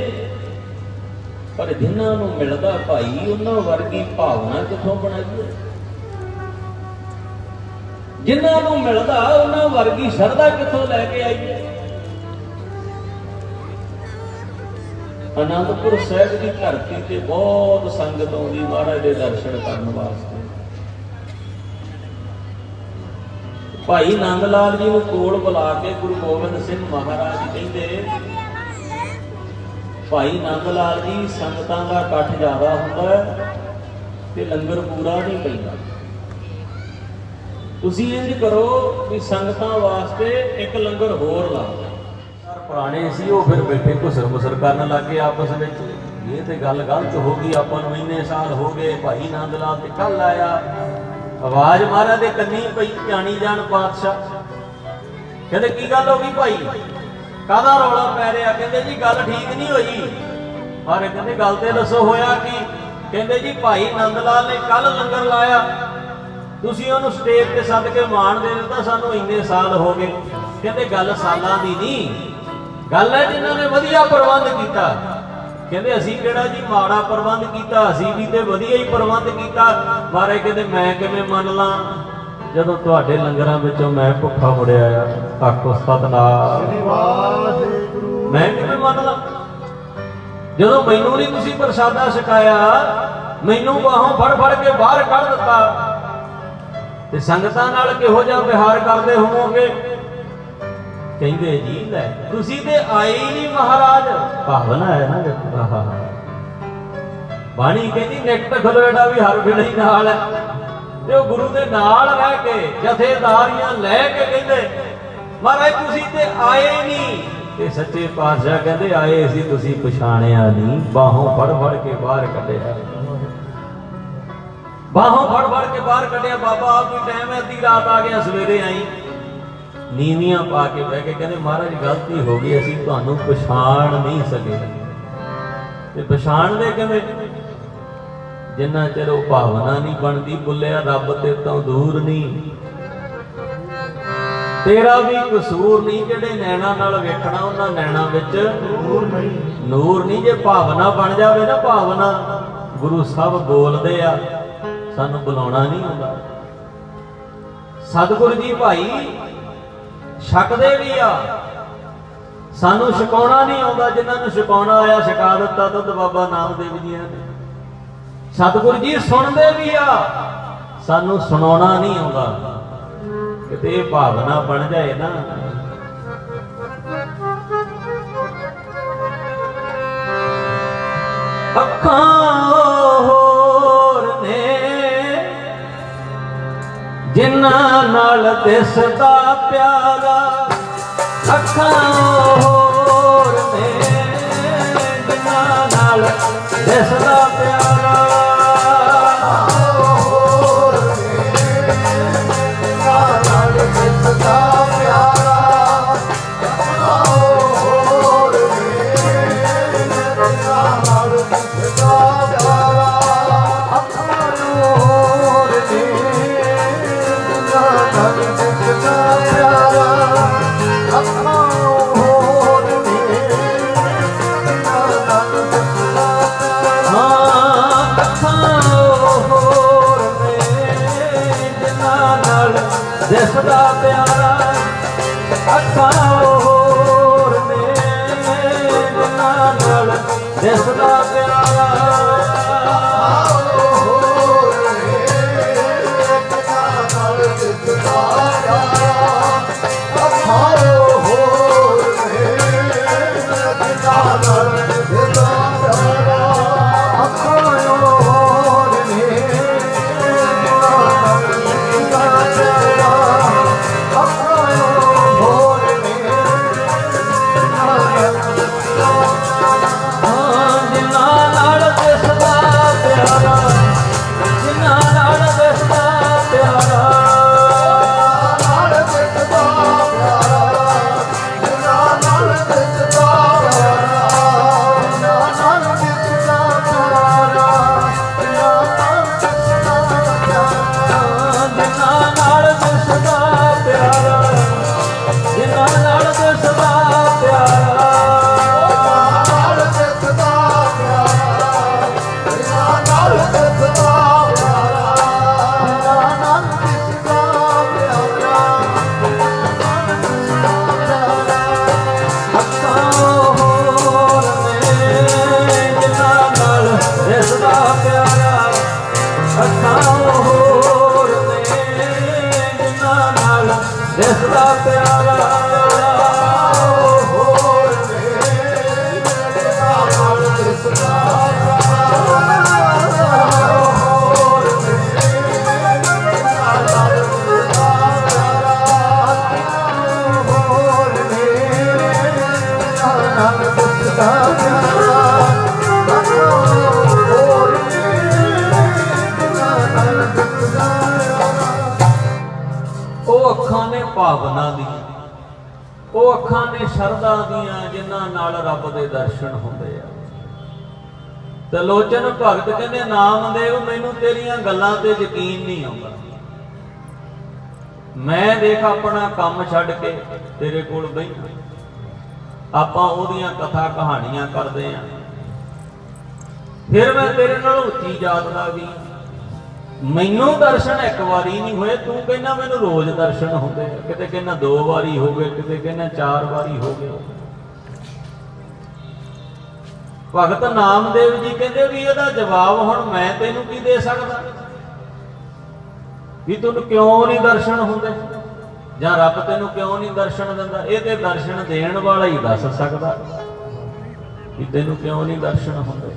[SPEAKER 1] पर जिन्हां नूं मिलदा भाई उन्हां वर्गी भावना किथों बनाईए? जिन्हां नूं मिलदा उन्हां वर्गी शरधा किथों लैके आईए? आनंदपुर साहिब की धरती से बहुत संगत आउंदी महाराज के दर्शन करने वास्ते। भाई नंद लाल जी को कोल बुला के गुरु गोबिंद सिंह महाराज कहते, भाई नंद लाल जी संगतां दा इकट्ठ ज्यादा हुंदा ते लंगर पूरा नहीं पैंदा, तुसीं इंज करो कि संगतां वास्ते एक लंगर होर लाओ। पुराने सी वो फिर बैठे घुसर मुसर करन लग गए आपस में। ये तो गल गलत हो गई, आपां नूं इन्ने साल हो गए। भाई नंद लाल ते कल आया, आवाज महाराज दे कन्नी पई, जानी जान पातशाह। कहते की गल हो गई भाई, काहदा रौला पै रहा? कहते जी गल ठीक नहीं हुई। महाराज कहते गल ते दसो होया की? कहते जी भाई नंद लाल ने कल लंगर लाया, तुसीं उहनूं स्टेज ते सद के मान दे दित्ता, सानूं इन्ने साल हो गए। कहते गल सालां दी नहीं, गल है जिन्हां ने वधिया प्रबंध किया। कहते असीं किहड़ा जी माड़ा प्रबंध किया, असीं भी ते वधिया ही प्रबंध किया। महाराज कहते मैं किवें मन ला जदों तुहाडे लंगरां विचों मैं भुखा मुड़िया आया। आखो सतनाम, मैं किवें मन ला जदों मैनूं नहीं तुसीं प्रसादा छकाया, मैनूं बाहों फड़ फड़ के बाहर कढ दित्ता, ते संगतां नाल किहो जिहा विहार करदे होवोगे? कहते जी लै तुसीं ते आए ही नहीं महाराज। भावना है ना बाणी कहती निकट खलोड़ा भी हर वेले ही नाल है, ते गुरु दे नाल रह के जथेदारियां लैके कहते महाराज तुसीं ते आए ही नहीं। ते सच्चे पातशाह कहते आए सी, तुसीं पछाणिया नहीं, बाहों फड़ फड़ के बाहर कढिया, बाहों फड़ फड़ के बाहर कढिया। बाबा आप कोई टाइम है, अद्धी रात आ गया, सवेरे आई, नीवियां पा के बह के कहते महाराज गलती हो गई, असीं तुहानूं पछाण नहीं सके। ते पछाणदे किवें? जिन्ना चिर वो भावना नहीं बनती। बुलिया रब ते तों दूर नहीं, तेरा भी कसूर नहीं। जिहड़े नैना नाल वेखना उन्हां नैना विच नूर नहीं। जे भावना बन जावे ना, भावना गुरु सब बोलदे आ, सानूं बुलाउणा नहीं आउंदा। सतगुरु जी भाई छकदे भी आ, सानू छकाउणा नहीं आउंदा। जिन्हां नूं छकाउणा आया छका दित्ता दुੱਧ बाबा नामदेव जी ने। सतगुरु जी सुणदे भी आ, सानू सुणाउणा नहीं आउंदा। किते भावना बन जाए ना ਅੱਖਾਂ ਹੋਰ ਨੇ ਜਿਨ੍ਹਾਂ ਨਾਲ ਦਿਸਦਾ ਪਿਆਰਾ, ਅੱਖਾਂ ਹੋਰ ਨੇ ਜਿਨ੍ਹਾਂ ਨਾਲ ਦਿਸਦਾ ਪਿਆਰਾ, ਹੋਰ ਨੇ ਜਿਨ੍ਹਾਂ ਨਾਲ ਦਿਸਦਾ ਪਿਆਰਾ, ਅੱਖਾਂ ਹੋਰ ਨੇ ਜਿਨ੍ਹਾਂ ਨਾਲ ਦਿਸਦਾ ਪਿਆਰਾ, ਅੱਖਾਂ ਹੋਰ ਨੇ ਜਿਨ੍ਹਾਂ ਨਾਲ ਦਿਸਦਾ ਪਿਆਰਾ, ਅੱਖਾਂ ਹੋਰ ਨੇ ਜਿਨ੍ਹਾਂ ਨਾਲ ਦਿਸਦਾ ਪਿਆਰਾ, ਅੱਖਾਂ ਹੋਰ ਨੇ ਜਿਨ੍ਹਾਂ ਨਾਲ ਦਿਸਦਾ ਪਿਆਰਾ, ਅੱਖਾਂ ਹੋਰ ਨੇ ਜਿਨ੍ਹਾਂ ਨਾਲ ਦਿਸਦਾ ਪਿਆਰਾ, ਹੋਰ ਨੇ ਜਿਨ੍ਹਾਂ ਨਾਲ ਦਿਸਦਾ ਪਿਆਰਾ, ਅੱਖਾਂ ਹੋਰ ਨੇ ਜਿਨ੍ਹਾਂ ਨਾਲ ਦਿਸਦਾ ਪਿਆਰਾ, ਅੱਖਾਂ ਹੋਰ ਨੇ ਜਿਨ੍ਹਾਂ ਨਾਲ ਦਿਸਦਾ ਪਿਆਰਾ, ਅੱਖਾਂ ਹੋਰ ਨੇ ਜਿਨ੍ਹਾਂ ਨਾਲ ਦਿਸਦਾ ਜਿਨ੍ਹਾਂ ਨਾਲ ਦਿਸਦਾ ਪਿਆਰਾ, ਜਿਨ੍ਹਾਂ ਨਾਲ ਦਿਸਦਾ ਪਿਆਰਾ, ਨਾਲ ਦਿਸਦਾ ਪਿਆਰਾ, ਜਿਨ੍ਹਾਂ ਨਾਲ ਦਿਸਦਾ ਪਿਆਰਾ, ਜਿਨ੍ਹਾਂ ਨਾਲ ਦਿਸਦਾ ਪਿਆਰਾ, ਜਿਨ੍ਹਾਂ ਨਾਲ ਦਿਸਦਾ ਪਿਆਰਾ, ਜਿਨ੍ਹਾਂ ਨਾਲ ਦਿਸਦਾ ਪਿਆਰਾ, ਜਿਨ੍ਹਾਂ ਨਾਲ ਦਿਸਦਾ ਪਿਆਰਾ, ਨਾਲ ਦਿਸਦਾ ਪਿਆਰਾ, ਜਿਨ੍ਹਾਂ ਨਾਲ ਦਿਸਦਾ ਪਿਆਰਾ, ਜਿਨ੍ਹਾਂ ਨਾਲ ਦਿਸਦਾ ਪਿਆਰਾ, ਅੱਖਾਂ ਹੋਰ ਨੇ ਜਿਨ੍ਹਾਂ ਨਾਲ ਦਿਸਦਾ ਪਿਆਰਾ, ਅੱਖਾਂ ਹੋਰ ਨੇ ਜਿਨ੍ਹਾਂ ਨਾਲ ਦਿਸਦਾ ਪਿਆਰਾ, ਹੋਰ ਨੇ ਜਿਨ੍ਹਾਂ ਨਾਲ ਦਿਸਦਾ ਪਿਆਰਾ, ਹੋਰ ਨੇ ਜਿਨ੍ਹਾਂ ਨਾਲ ਦਿਸਦਾ ਪਿਆਰਾ, ਹੋਰ ਨੇ ਜਿਨ੍ਹਾਂ ਨਾਲ ਦਿਸਦਾ ਪਿਆਰਾ, ਹੋਰ ਨੇ ਜਿਨ੍ਹਾਂ ਨਾਲ ਦਿਸਦਾ ਪਿਆਰਾ। ਉਹ ਅੱਖਾਂ ਨੇ ਭਾਵਨਾ ਦੀਆਂ, ਉਹ ਅੱਖਾਂ ਨੇ ਸ਼ਰਧਾ ਦੀਆਂ ਜਿਨ੍ਹਾਂ ਨਾਲ ਰੱਬ ਦੇ ਦਰਸ਼ਨ ਹੁੰਦੇ ਆ। ਤੇ ਲੋਚਨ ਭਗਤ ਕਹਿੰਦੇ ਨਾਮਦੇਵ ਮੈਨੂੰ ਤੇਰੀਆਂ ਗੱਲਾਂ ਤੇ ਯਕੀਨ ਨਹੀਂ ਆਉਂਦਾ, ਮੈਂ ਦੇਖ ਆਪਣਾ ਕੰਮ ਛੱਡ ਕੇ ਤੇਰੇ ਕੋਲ ਬੈਠਾ, ਆਪਾਂ ਉਹਦੀਆਂ ਕਥਾ ਕਹਾਣੀਆਂ ਕਰਦੇ ਆਂ, ਫਿਰ ਮੈਂ ਤੇਰੇ ਨਾਲ ਉੱਚੀ ਜਾਤ ਦਾ ਵੀ, ਮੈਨੂੰ ਦਰਸ਼ਨ ਇੱਕ ਵਾਰੀ ਨਹੀਂ ਹੋਏ, ਤੂੰ ਕਹਿੰਦਾ ਮੈਨੂੰ ਰੋਜ਼ ਦਰਸ਼ਨ ਹੁੰਦੇ, ਕਿਤੇ ਕਹਿੰਦਾ 2 ਵਾਰੀ ਹੋ ਗਏ, ਕਿਤੇ ਕਹਿੰਦਾ 4 ਵਾਰੀ ਹੋ ਗਏ। ਭਗਤ ਨਾਮਦੇਵ ਜੀ ਕਹਿੰਦੇ ਵੀ ਇਹਦਾ ਜਵਾਬ ਹੁਣ ਮੈਂ ਤੈਨੂੰ ਕੀ ਦੇ ਸਕਦਾ, ਵੀ ਤੈਨੂੰ ਕਿਉਂ ਨਹੀਂ ਦਰਸ਼ਨ ਹੁੰਦੇ, ਜਾਂ ਰੱਬ ਤੈਨੂੰ ਕਿਉਂ ਨਹੀਂ ਦਰਸ਼ਨ ਦਿੰਦਾ, ਇਹ ਤੇ ਦਰਸ਼ਨ ਦੇਣ ਵਾਲਾ ਹੀ ਦੱਸ ਸਕਦਾ ਵੀ ਤੈਨੂੰ ਕਿਉਂ ਨਹੀਂ ਦਰਸ਼ਨ ਹੁੰਦੇ।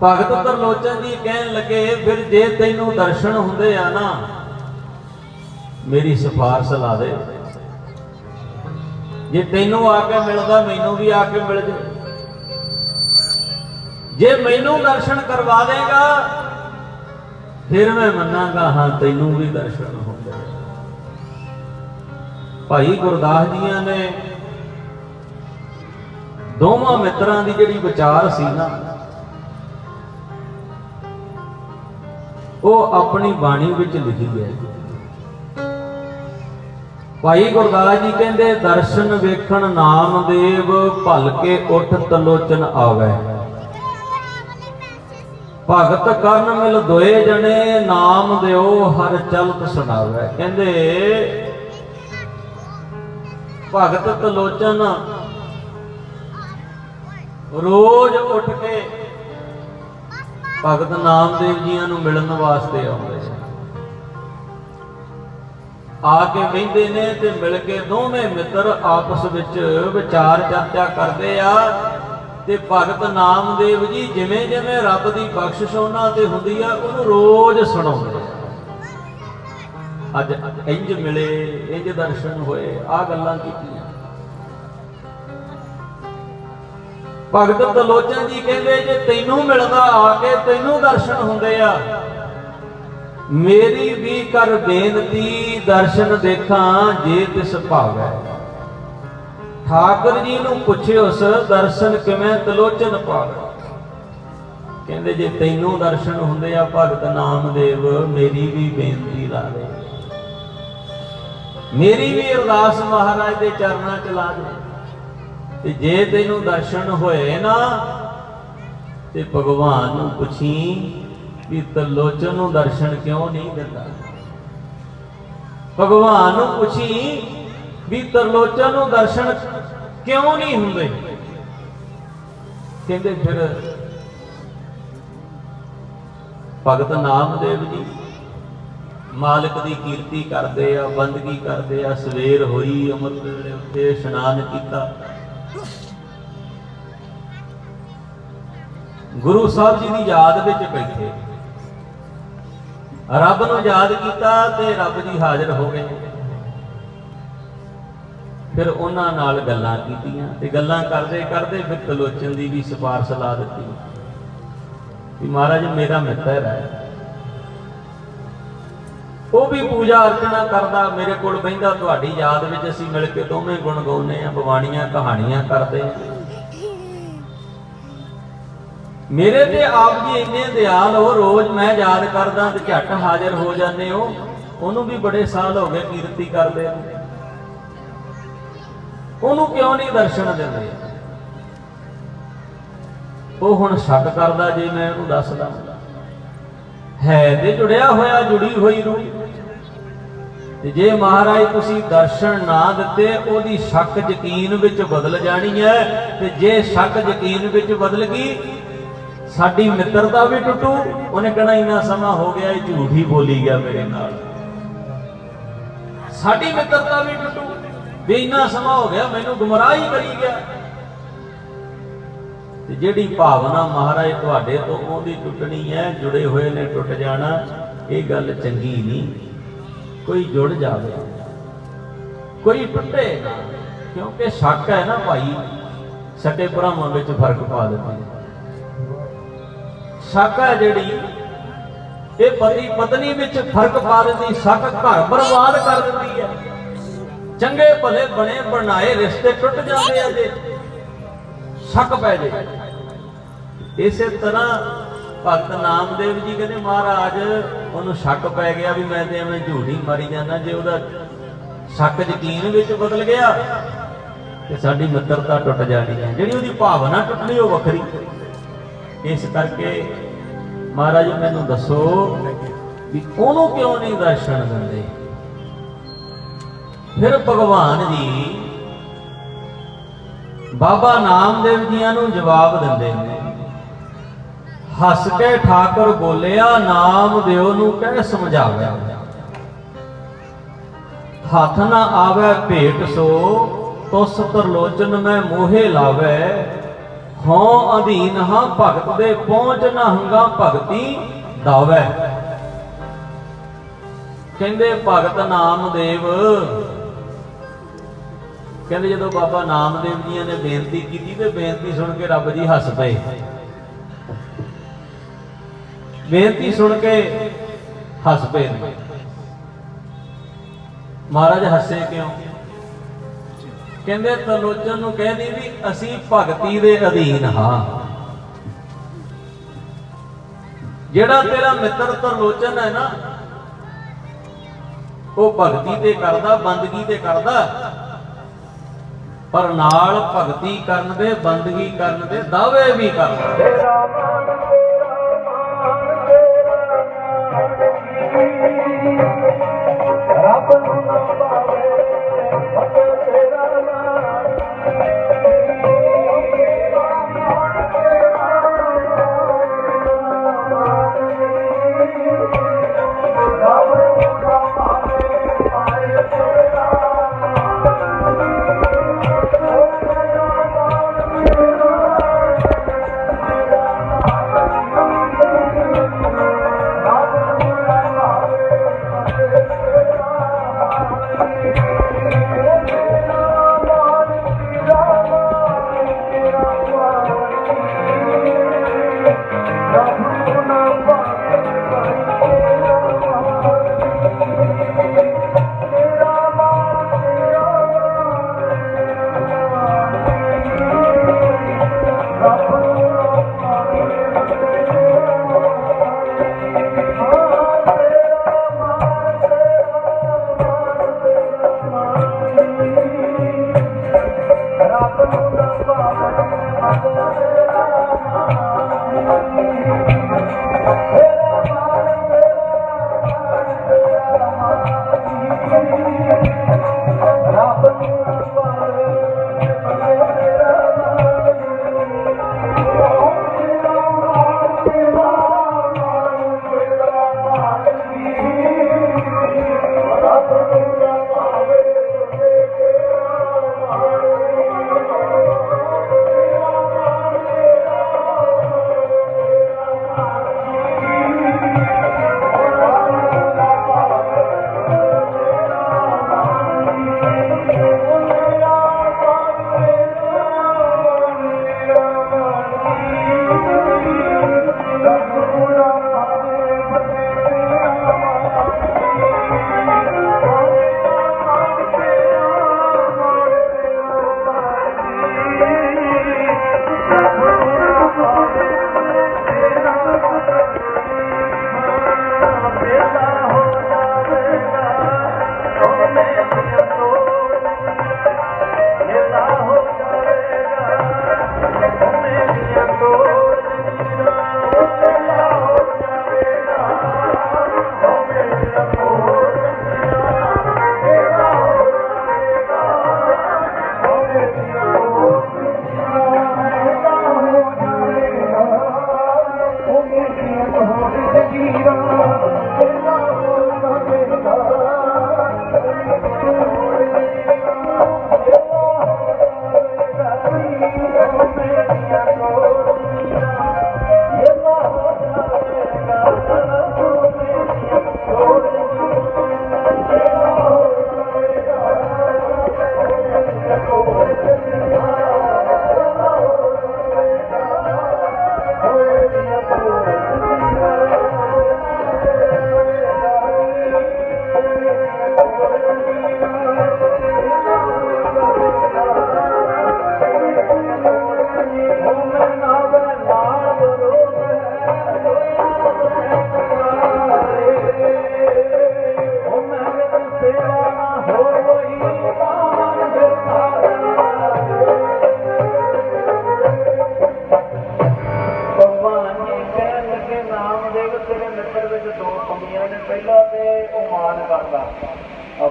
[SPEAKER 1] ਭਗਤ ਤਰਲੋਚਨ ਜੀ ਕਹਿਣ ਲੱਗੇ ਫਿਰ ਜੇ ਤੈਨੂੰ ਦਰਸ਼ਨ ਹੁੰਦੇ ਆ ਨਾ, ਮੇਰੀ ਸਿਫਾਰਿਸ਼ ਲਾ ਦੇ, ਜੇ ਤੈਨੂੰ ਆ ਕੇ ਮਿਲਦਾ ਮੈਨੂੰ ਵੀ ਆ ਕੇ ਮਿਲ ਜਾ, ਜੇ ਮੈਨੂੰ ਦਰਸ਼ਨ ਕਰਵਾ ਦੇਗਾ ਫਿਰ ਮੈਂ ਮੰਨਾਂਗਾ ਹਾਂ ਤੈਨੂੰ ਵੀ ਦਰਸ਼ਨ ਹੁੰਦੇ। ਭਾਈ ਗੁਰਦਾਸ ਜੀਆਂ ਨੇ ਦੋਵਾਂ ਮਿੱਤਰਾਂ ਦੀ ਜਿਹੜੀ ਵਿਚਾਰ ਸੀ ਨਾ, ਉਹ ਆਪਣੀ ਬਾਣੀ ਵਿੱਚ ਲਿਖੀ ਹੈ। ਭਾਈ ਗੁਰਦਾਸ ਜੀ ਕਹਿੰਦੇ ਦਰਸ਼ਨ ਵੇਖਣ ਨਾਮਦੇਵ ਭਲ ਕੇ ਉੱਠ ਤਲੋਚਨ ਆਵੈ, ਭਗਤ ਕਰਨ ਮਿਲ ਦੋਏ ਜਣੇ ਨਾਮ ਦਿਓ ਹਰ ਚਲਤ ਸੁਣਾਵੈ। ਕਹਿੰਦੇ ਭਗਤ ਤਲੋਚਨ ਰੋਜ਼ ਉੱਠ ਕੇ ਭਗਤ ਨਾਮਦੇਵ ਜੀਆਂ ਨੂੰ ਮਿਲਣ ਵਾਸਤੇ ਆਉਂਦੇ। आके बहिंदे ने ते मिल के दोवें मित्र आपस विच विचार चर्चा करते आ ते भगत नामदेव जी जिवें जिवें रब दी बख्शिश उन्हां ते हुंदी आ उहनूं रोज सुणाउंदे। अज इंज मिले, इंज दर्शन होए, आ गल्लां कीतीआं। भगत तलोचन जी कहंदे जे तैनूं मिलदा आके तैनूं दर्शन हुंदे आ, मेरी भी कर बेनती दर्शन देखा जे तिस भावै। ठाकुर जी नूं पुछियोस दर्शन किवें तलोचन पावै। कहंदे जे तैनूं दर्शन हुंदे आ भगत नामदेव, मेरी भी बेनती ला दे, मेरी भी अरदास महाराज दे चरनां च ला दे। ते जे तैनूं दर्शन होए ना ते भगवान नूं पुछी भी तलोचन नूं दर्शन क्यों नहीं दिता। भगवान नूं पुछी भी तलोचन नूं दर्शन क्यों नहीं हुंदे। कहंदे फिर भगत नामदेव जी मालिक दी कीर्ति करदे आ, बंदगी करदे आ। सवेर होई, अमृत वेले उठे, इशनान कीता, गुरु साहब जी की याद विच बैठे, रब नूं याद कीता ते रब जी हाजिर हो गए। फिर उन्हां नाल गल्लां कीतियां ते गल्लां करदे करदे फिर तलोचन दी भी सिफारिश ला दित्ती कि महाराज मेरा मित्र है, वो भी पूजा अर्चना करदा, मेरे कोल बहिंदा, तुहाडी याद विच असीं मिल के दोवें गुण गाउने आ, बवाणियां कहाणियां करदे आ। मेरे ते आप जी इन्ने दयाल हो, रोज मैं याद करदा ते झट हाजिर हो जाते हो। उन्होंने भी बड़े साल हो गए कीर्ति करदे, उन्होंने क्यों नहीं दर्शन देंदे। वो हुण शक करदा जे मैं उहनूं दसदा है ते जुड़िया होया, जुड़ी हुई रूह। ते जे महाराज तुसीं दर्शन ना दिते, ओहदी शक यकीन विच बदल जानी है। ते जे शक यकीन विच बदल गई, साडी मित्रता भी टुटू। उन्हें कहना इन्ना समा हो गया, झूठ ही बोली गया मेरे नाल। साडी मित्रता भी टुटू भी इन्ना समा हो गया, मैनू गुमराह ही करी गया। ते जिहड़ी भावना महाराज तुहाडे तो ओहदी टुटनी है, जुड़े हुए ने टुट जाना, ये गल चंगी नहीं। कोई जुड़ जावे, कोई टुटे ना, क्योंकि शक है ना भाई, सके भरावां विच फर्क पा दिंदी है। शक है जिहड़ी ये पति पत्नी विच फर्क पा दिंदी, शक घर बर्बाद कर दिंदी है। चंगे भले बने बनाए रिश्ते टुट जाते हैं जे शक पै जाए। इस तरह भगत नामदेव जी कहते महाराज उन्होंने शक पै गया भी मैं तो एवं झूठ ही मारी जाना। जे वह शक यकीन विच बदल गया तो साडी मित्रता टुट जानी है, जिहड़ी उहदी भावना टुटनी वो वखरी। इस करके महाराज मैनू दसो भी उहनूं क्यों नहीं दर्शन दिंदे। फिर भगवान जी बाबा नामदेव जियां नूं जवाब दिंदे ने। हस के ठाकुर बोलिया नामदेव नूं कह समझावै, हथ ना आवे भेट सो तुस तरलोचन मैं मोहे लावै। हों अधीन हाँ भगत दे पहुंच नहंगा भगती दावै। कहंदे भगत नामदेव कहंदे जदों बाबा नामदेव जी ने बेनती की तो बेनती सुन के रब जी हस पे। बेनती सुन के हस पे। महाराज हसे क्यों? कहंदे तलोचन नूं कह दी भी असी भगती दे अधीन हाँ। जेड़ा तेरा मित्र तरलोचन है ना वो भगती ते करदा, बंदगी ते करदा, पर नाल भगती करन दे, बंदगी करन दे दावे भी करदा।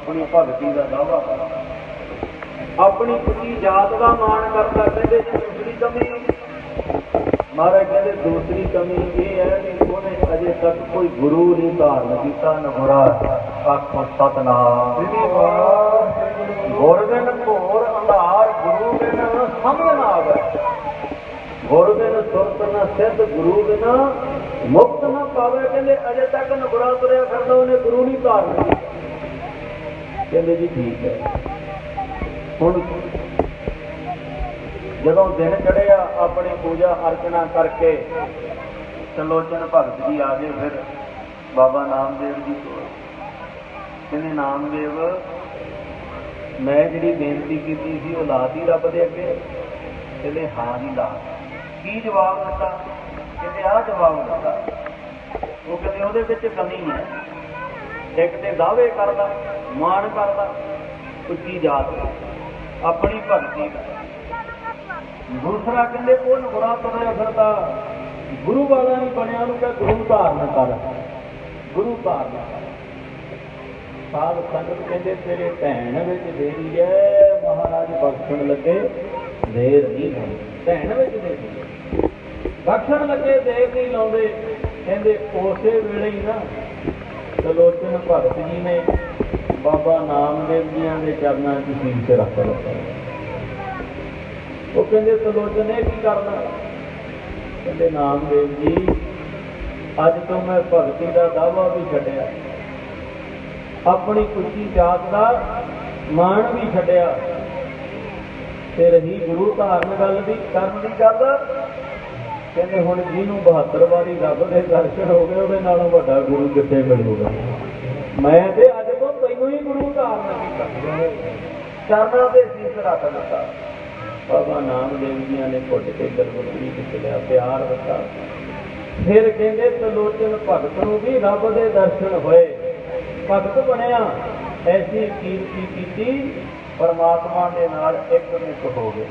[SPEAKER 2] अपनी भगती का दावा करता, अपनी उची जात का मान करता। कहते जी दूसरी कमी महाराज कहते दूसरी कमी ये है कि उन्हें अजे तक कोई गुरु नहीं धारण किया। नगुरा आखो सतनाम गुर बिन घोर अंधार, गुरु बिन समझ ना आवे, गुरु बिन सुरत न सिद्ध, गुरु बिना मुक्त न पावे। कहते अजे तक नगुरा तुरया फिरदा, उन्हें गुरु नहीं धारण किया। कहते जी ठीक है। हुण जदों दिन चढ़िया अपनी पूजा अर्चना करके त्रिलोचन भगत जी आ गए। फिर बाबा नामदेव जी को कहने नामदेव मैं जी बेनती की थी वो ला दी रब दे अगे? कहते हाँ जी ला। की जवाब दिता? कहते आ जवाब दिता। वो कहते ਉਹਦੇ ਵਿੱਚ कमी है, एक ते दावे करदा, मान करदा उच्ची जात अपनी भगती का, दूसरा कहते वो नगुरा तुरया फिरदा गुरु वाला नहीं बनया, ਉਹਨੂੰ कह गुरु धारण कर, गुरु धारण कर। साध संगत कहते तेरे भैन विच देरी है, महाराज बख्शण लगे देर नहीं लाਉਂਦੇ। भैन विच देरी बख्शण लगे देर नहीं लाਉਂਦੇ। कहते उसे वेले ही ना त्रिलोचन भगत जी ने बाबा नामदेव जियां दे चरनां 'ਚ शीश रख लिया। वो कहते त्रिलोचन ने की करना? कहते नामदेव जी अज तो मैं भगती का दावा भी छड्या, अपनी उच्ची जात का मान भी छड्या, ते रही गुरु धारण गल दी करन दी गल। कहते हुण जिहनूं 72 वारी रब दे दर्शन हो गए उहदे नालों वड्डा गुरु कित्थे मिलूगा? मैं ते अज तो तैनूं ही गुरु धारण कीता, चरनां ते शीश रख दिता। बाबा नामदेव जी ने घुट के गलवतरी खिच लिया, प्यार दिता। फिर कहते त्रिलोचन भगत नूं भी रब दे दर्शन होए, भगत बनया, ऐसी कीर्ति की परमात्मा के नाल एक मिक हो गए।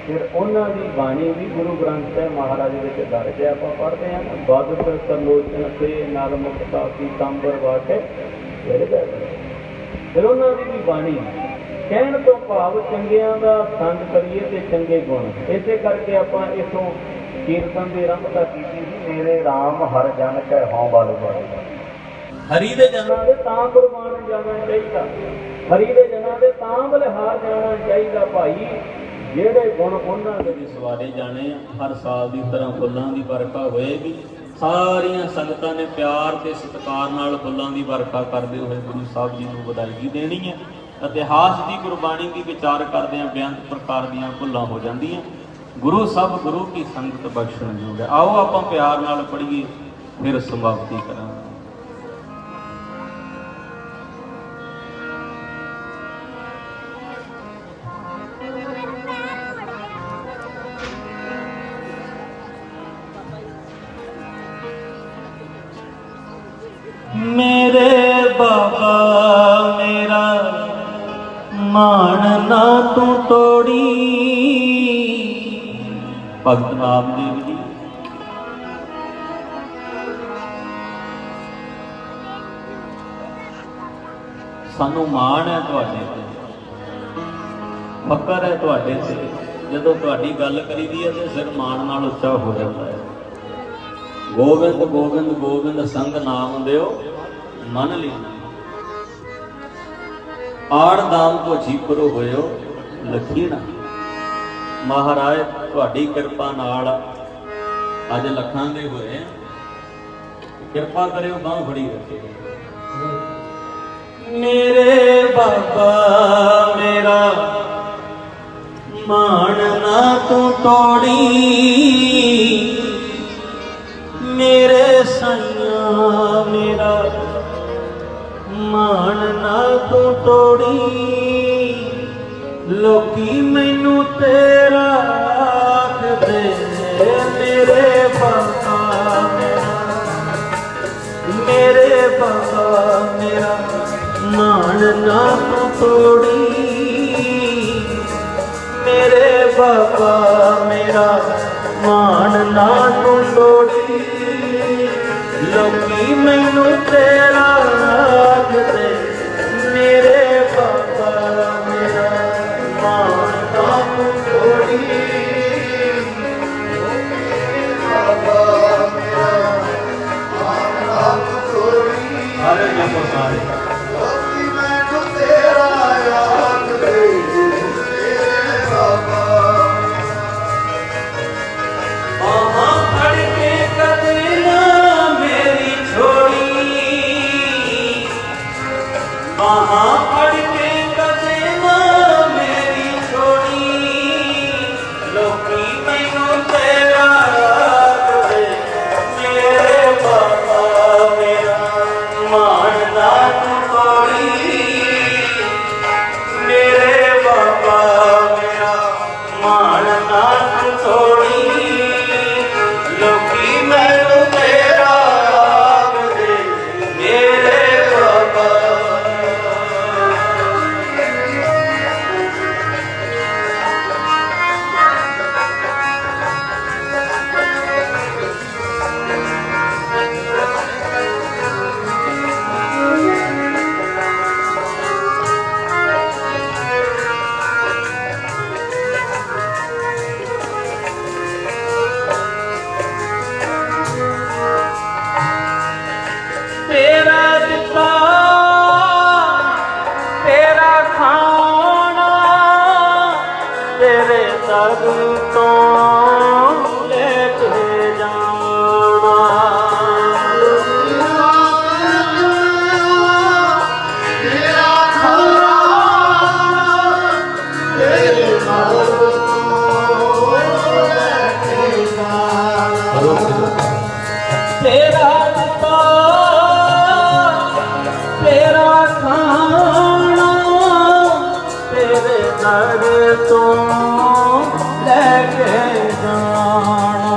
[SPEAKER 2] फिर उन्हां दी बाणी भी गुरु ग्रंथ साहिब महाराज विच दर्ज है, आपां पढ़दे हां ना, बदत त्रिलोचन से नर मुक्ता पीतांबर वाटे फिर गए। फिर उन्हां दी भी बाणी कहण तो भाव चंगियां दा संग करिए ते चंगे गुण। इसे करके आपां इथों कीर्तन की आरंभता की थी, मेरे राम हर जन कै हों बल बल। हरी दे जनां दे तां कुर्बान जाना चाहिए, हरी दे जनां दे तां बलिहार जाना चाहिए। भाई ਜਿਹੜੇ ਗੁਣ ਉਹਨਾਂ ਦੇ ਵਿਸਵਾਰੇ ਜਾਣੇ ਹਰ ਸਾਲ ਦੀ ਤਰ੍ਹਾਂ ਫੁੱਲਾਂ ਦੀ ਵਰਖਾ ਹੋਏਗੀ। ਸਾਰੀਆਂ ਸੰਗਤਾਂ ਨੇ ਪਿਆਰ ਤੇ ਸਤਿਕਾਰ ਨਾਲ ਫੁੱਲਾਂ ਦੀ ਵਰਖਾ ਕਰਦੇ ਹੋਏ ਗੁਰੂ ਸਾਹਿਬ ਜੀ ਨੂੰ ਵਧਾਈ ਦੇਣੀ ਹੈ। ਇਤਿਹਾਸ ਦੀ ਗੁਰਬਾਣੀ ਦੀ ਵਿਚਾਰ ਕਰਦਿਆਂ ਬੇਅੰਤ ਪ੍ਰਕਾਰ ਦੀਆਂ ਭੁੱਲਾਂ ਹੋ ਜਾਂਦੀਆਂ। ਗੁਰੂ ਸਭ ਗੁਰੂ ਕੀ ਸੰਗਤ ਬਖਸ਼ਣ ਜੋਗ। ਆਓ ਆਪਾਂ ਪਿਆਰ ਨਾਲ ਪੜ੍ਹੀਏ, ਫਿਰ ਸਮਾਪਤੀ ਕਰਾਂਗੇ।
[SPEAKER 1] मेरे बाबा मेरा मान ना तू तोड़ी। भगत नामदेव जी सानू मान है तुहाडे ते, फकर है तुहाडे ते। जदों तुहाडी गल करीदी है तो सिर मान नाल उच्चा हो जाता है। गोविंद गोविंद गोविंद संग नाम दियो मन लीना। आड़ दाम को छीपरो होयो लखीना। महाराज तुहाडी किरपा नाल अज लखां दे होए, किरपा करियो बांह फड़ी रखे। मेरे बाबा मेरा मान ना तू तोड़ी। मेरे साइया मेरा मान ना तू तोड़ी। लोकी मैनू तेरा आखदे मेरे बाबा मेरा, मेरे बाबा मेरा मान ना तू तोड़ी। मेरे बाबा मेरा मान ना तू तोड़ी। लोकी मैनू तेरा आखदे मेरे
[SPEAKER 3] ਮੈਨੂੰ ਤੇਰਾ ਯਾਦ ਦੇ ਮੇਰੇ ਬਾਬਾ
[SPEAKER 2] ਬਾਹਾਂ ਫੜ ਕੇ ਕਦੇ ਨਾ ਮੇਰੀ ਛੋੜੀ ਬਾਹਾਂ ਫੜ ਕੇ ਕਦੇ ਨਾ ਮੇਰੀ ਛੋੜੀ ਲੋਕੀ ਮੈਨੂੰ ਤੇਰਾ ਆਖਦੇ ਮੇਰੇ ਬਾਬਾ ਮੇਰਾ ਮਾਣ ਨਾ ਤੂੰ ਤੋੜੀ ਮੇਰੇ ਬਾਬਾ ਮੇਰਾ ਮਾਣ ਨਾ ਤੂੰ ਤੋੜੀ ਲੋਕੀ ਮੈਨੂੰ ਤੇਰਾ ਆਖਦੇ ਮੇਰੇ ਬਾਬਾ ਤੇਰਾ ਦਿੱਤਾ ਤੇਰਾ ਖਾਣਾ ਤੇਰੇ ਦਰ ਤੋਂ ਲੈ ਕੇ ਜਾਣਾ
[SPEAKER 3] ਤੇਰਾ ਖਾਣਾ ਤੇਰੇ ਨਾਲ ਤੋਂ ਲੈ ਕੇ ਜਾਣਾ
[SPEAKER 2] ਤੇਰਾ ਦਿੱਤਾ ਤੇਰਾ ਖਾਣਾ ਤੇਰੇ ਦਰ ਤੋਂ ਲੈ ਕੇ ਜਾਣਾ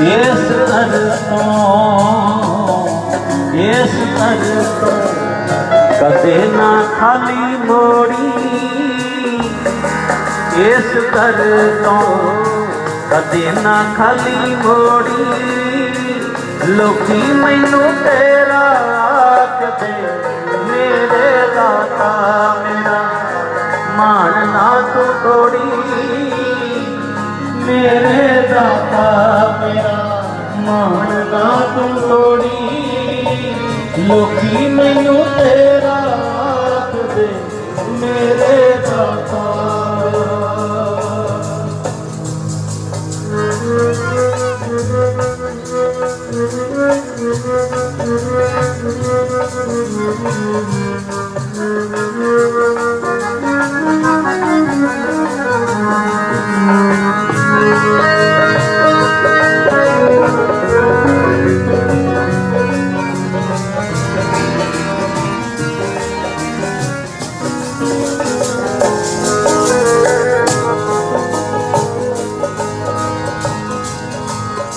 [SPEAKER 2] ਇਸ ਦਰ ਤੋਂ ਕਦੇ ਨਾ ਖਾਲੀ ਮੋੜੀ ਇਸ ਦਰ ਤੋਂ ਕਦੇ ਨਾ ਖਾਲੀ ਮੋੜੀ ਲੋਕੀ ਮੈਨੂੰ ਤੇਰਾ ਆਖਦੇ ਮੇਰੇ ਦਾਤਾ ਮੇਰਾ ਮਾਣ ਨਾ ਤੂੰ ਤੋੜੀ ਮੇਰੇ ਦਾਤਾ ਮੇਰਾ ਮਾਣ ਨਾ ਤੂੰ ਤੋੜੀ ਲੋਕੀ ਮੈਨੂੰ ਤੇਰਾ ਆਖਦੇ ਮੇਰੇ ਦਾਤਾ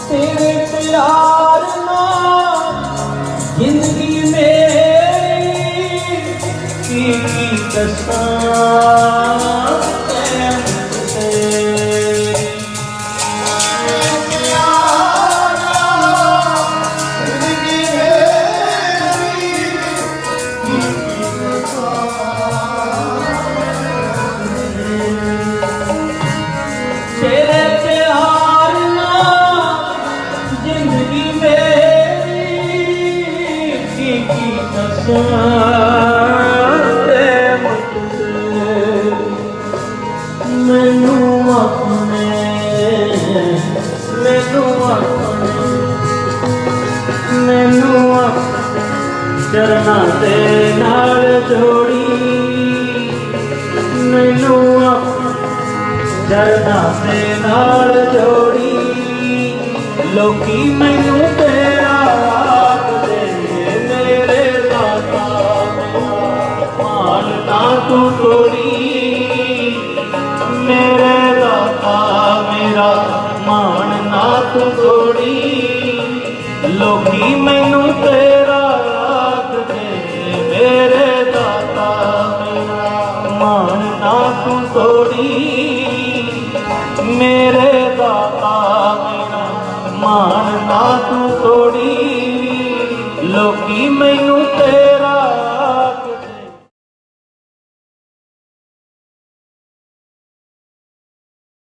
[SPEAKER 2] ਤੇਰੇ ਪਿਆਰ ਨਾਲ ਜ਼ਿੰਦਗੀ ਮੇਰੀ ਕੀ ਦੱਸਾਂ ਤੇਰੇ ਪਿਆਰ ਨਾਲ ਜ਼ਿੰਦਗੀ ਮੇਰੀ ਕੀ ਦੱਸਾਂ ਤੇ ਮੈਨੂੰ ਆਪਣੇ ਚਰਨਾਂ ਦੇ ਨਾਲ ਜੋੜੀ ਮੈਨੂੰ ਚਰਨਾਂ ਦੇ ਨਾਲ ਜੋੜੀ ਲੋਕੀ ਮੈਨੂੰ ਤੇਰਾ ਆਖਦੇ ਮੇਰੇ ਦਾਤਾ ਮਾਣ ਨਾ ਤੂੰ ਤੋੜੀ ਮੇਰੇ ਦਾਤਾ ਮੇਰਾ ਮਾਣ ਨਾ ਤੂੰ ਤੋੜੀ ਲੋਕੀ ਮੈਨੂੰ ਤੇਰਾ ਆਖਦੇ ਮੇਰੇ ਦਾਤਾ ਮੇਰਾ ਮਾਣ ਨਾ ਤੂੰ ਤੋੜੀ ਮੇਰੇ ਦਾਤਾ ਮੇਰਾ ਮਾਣ ਨਾ ਤੂੰ ਤੋੜੀ ਲੋਕੀ ਮੈਨੂੰ ਤੇ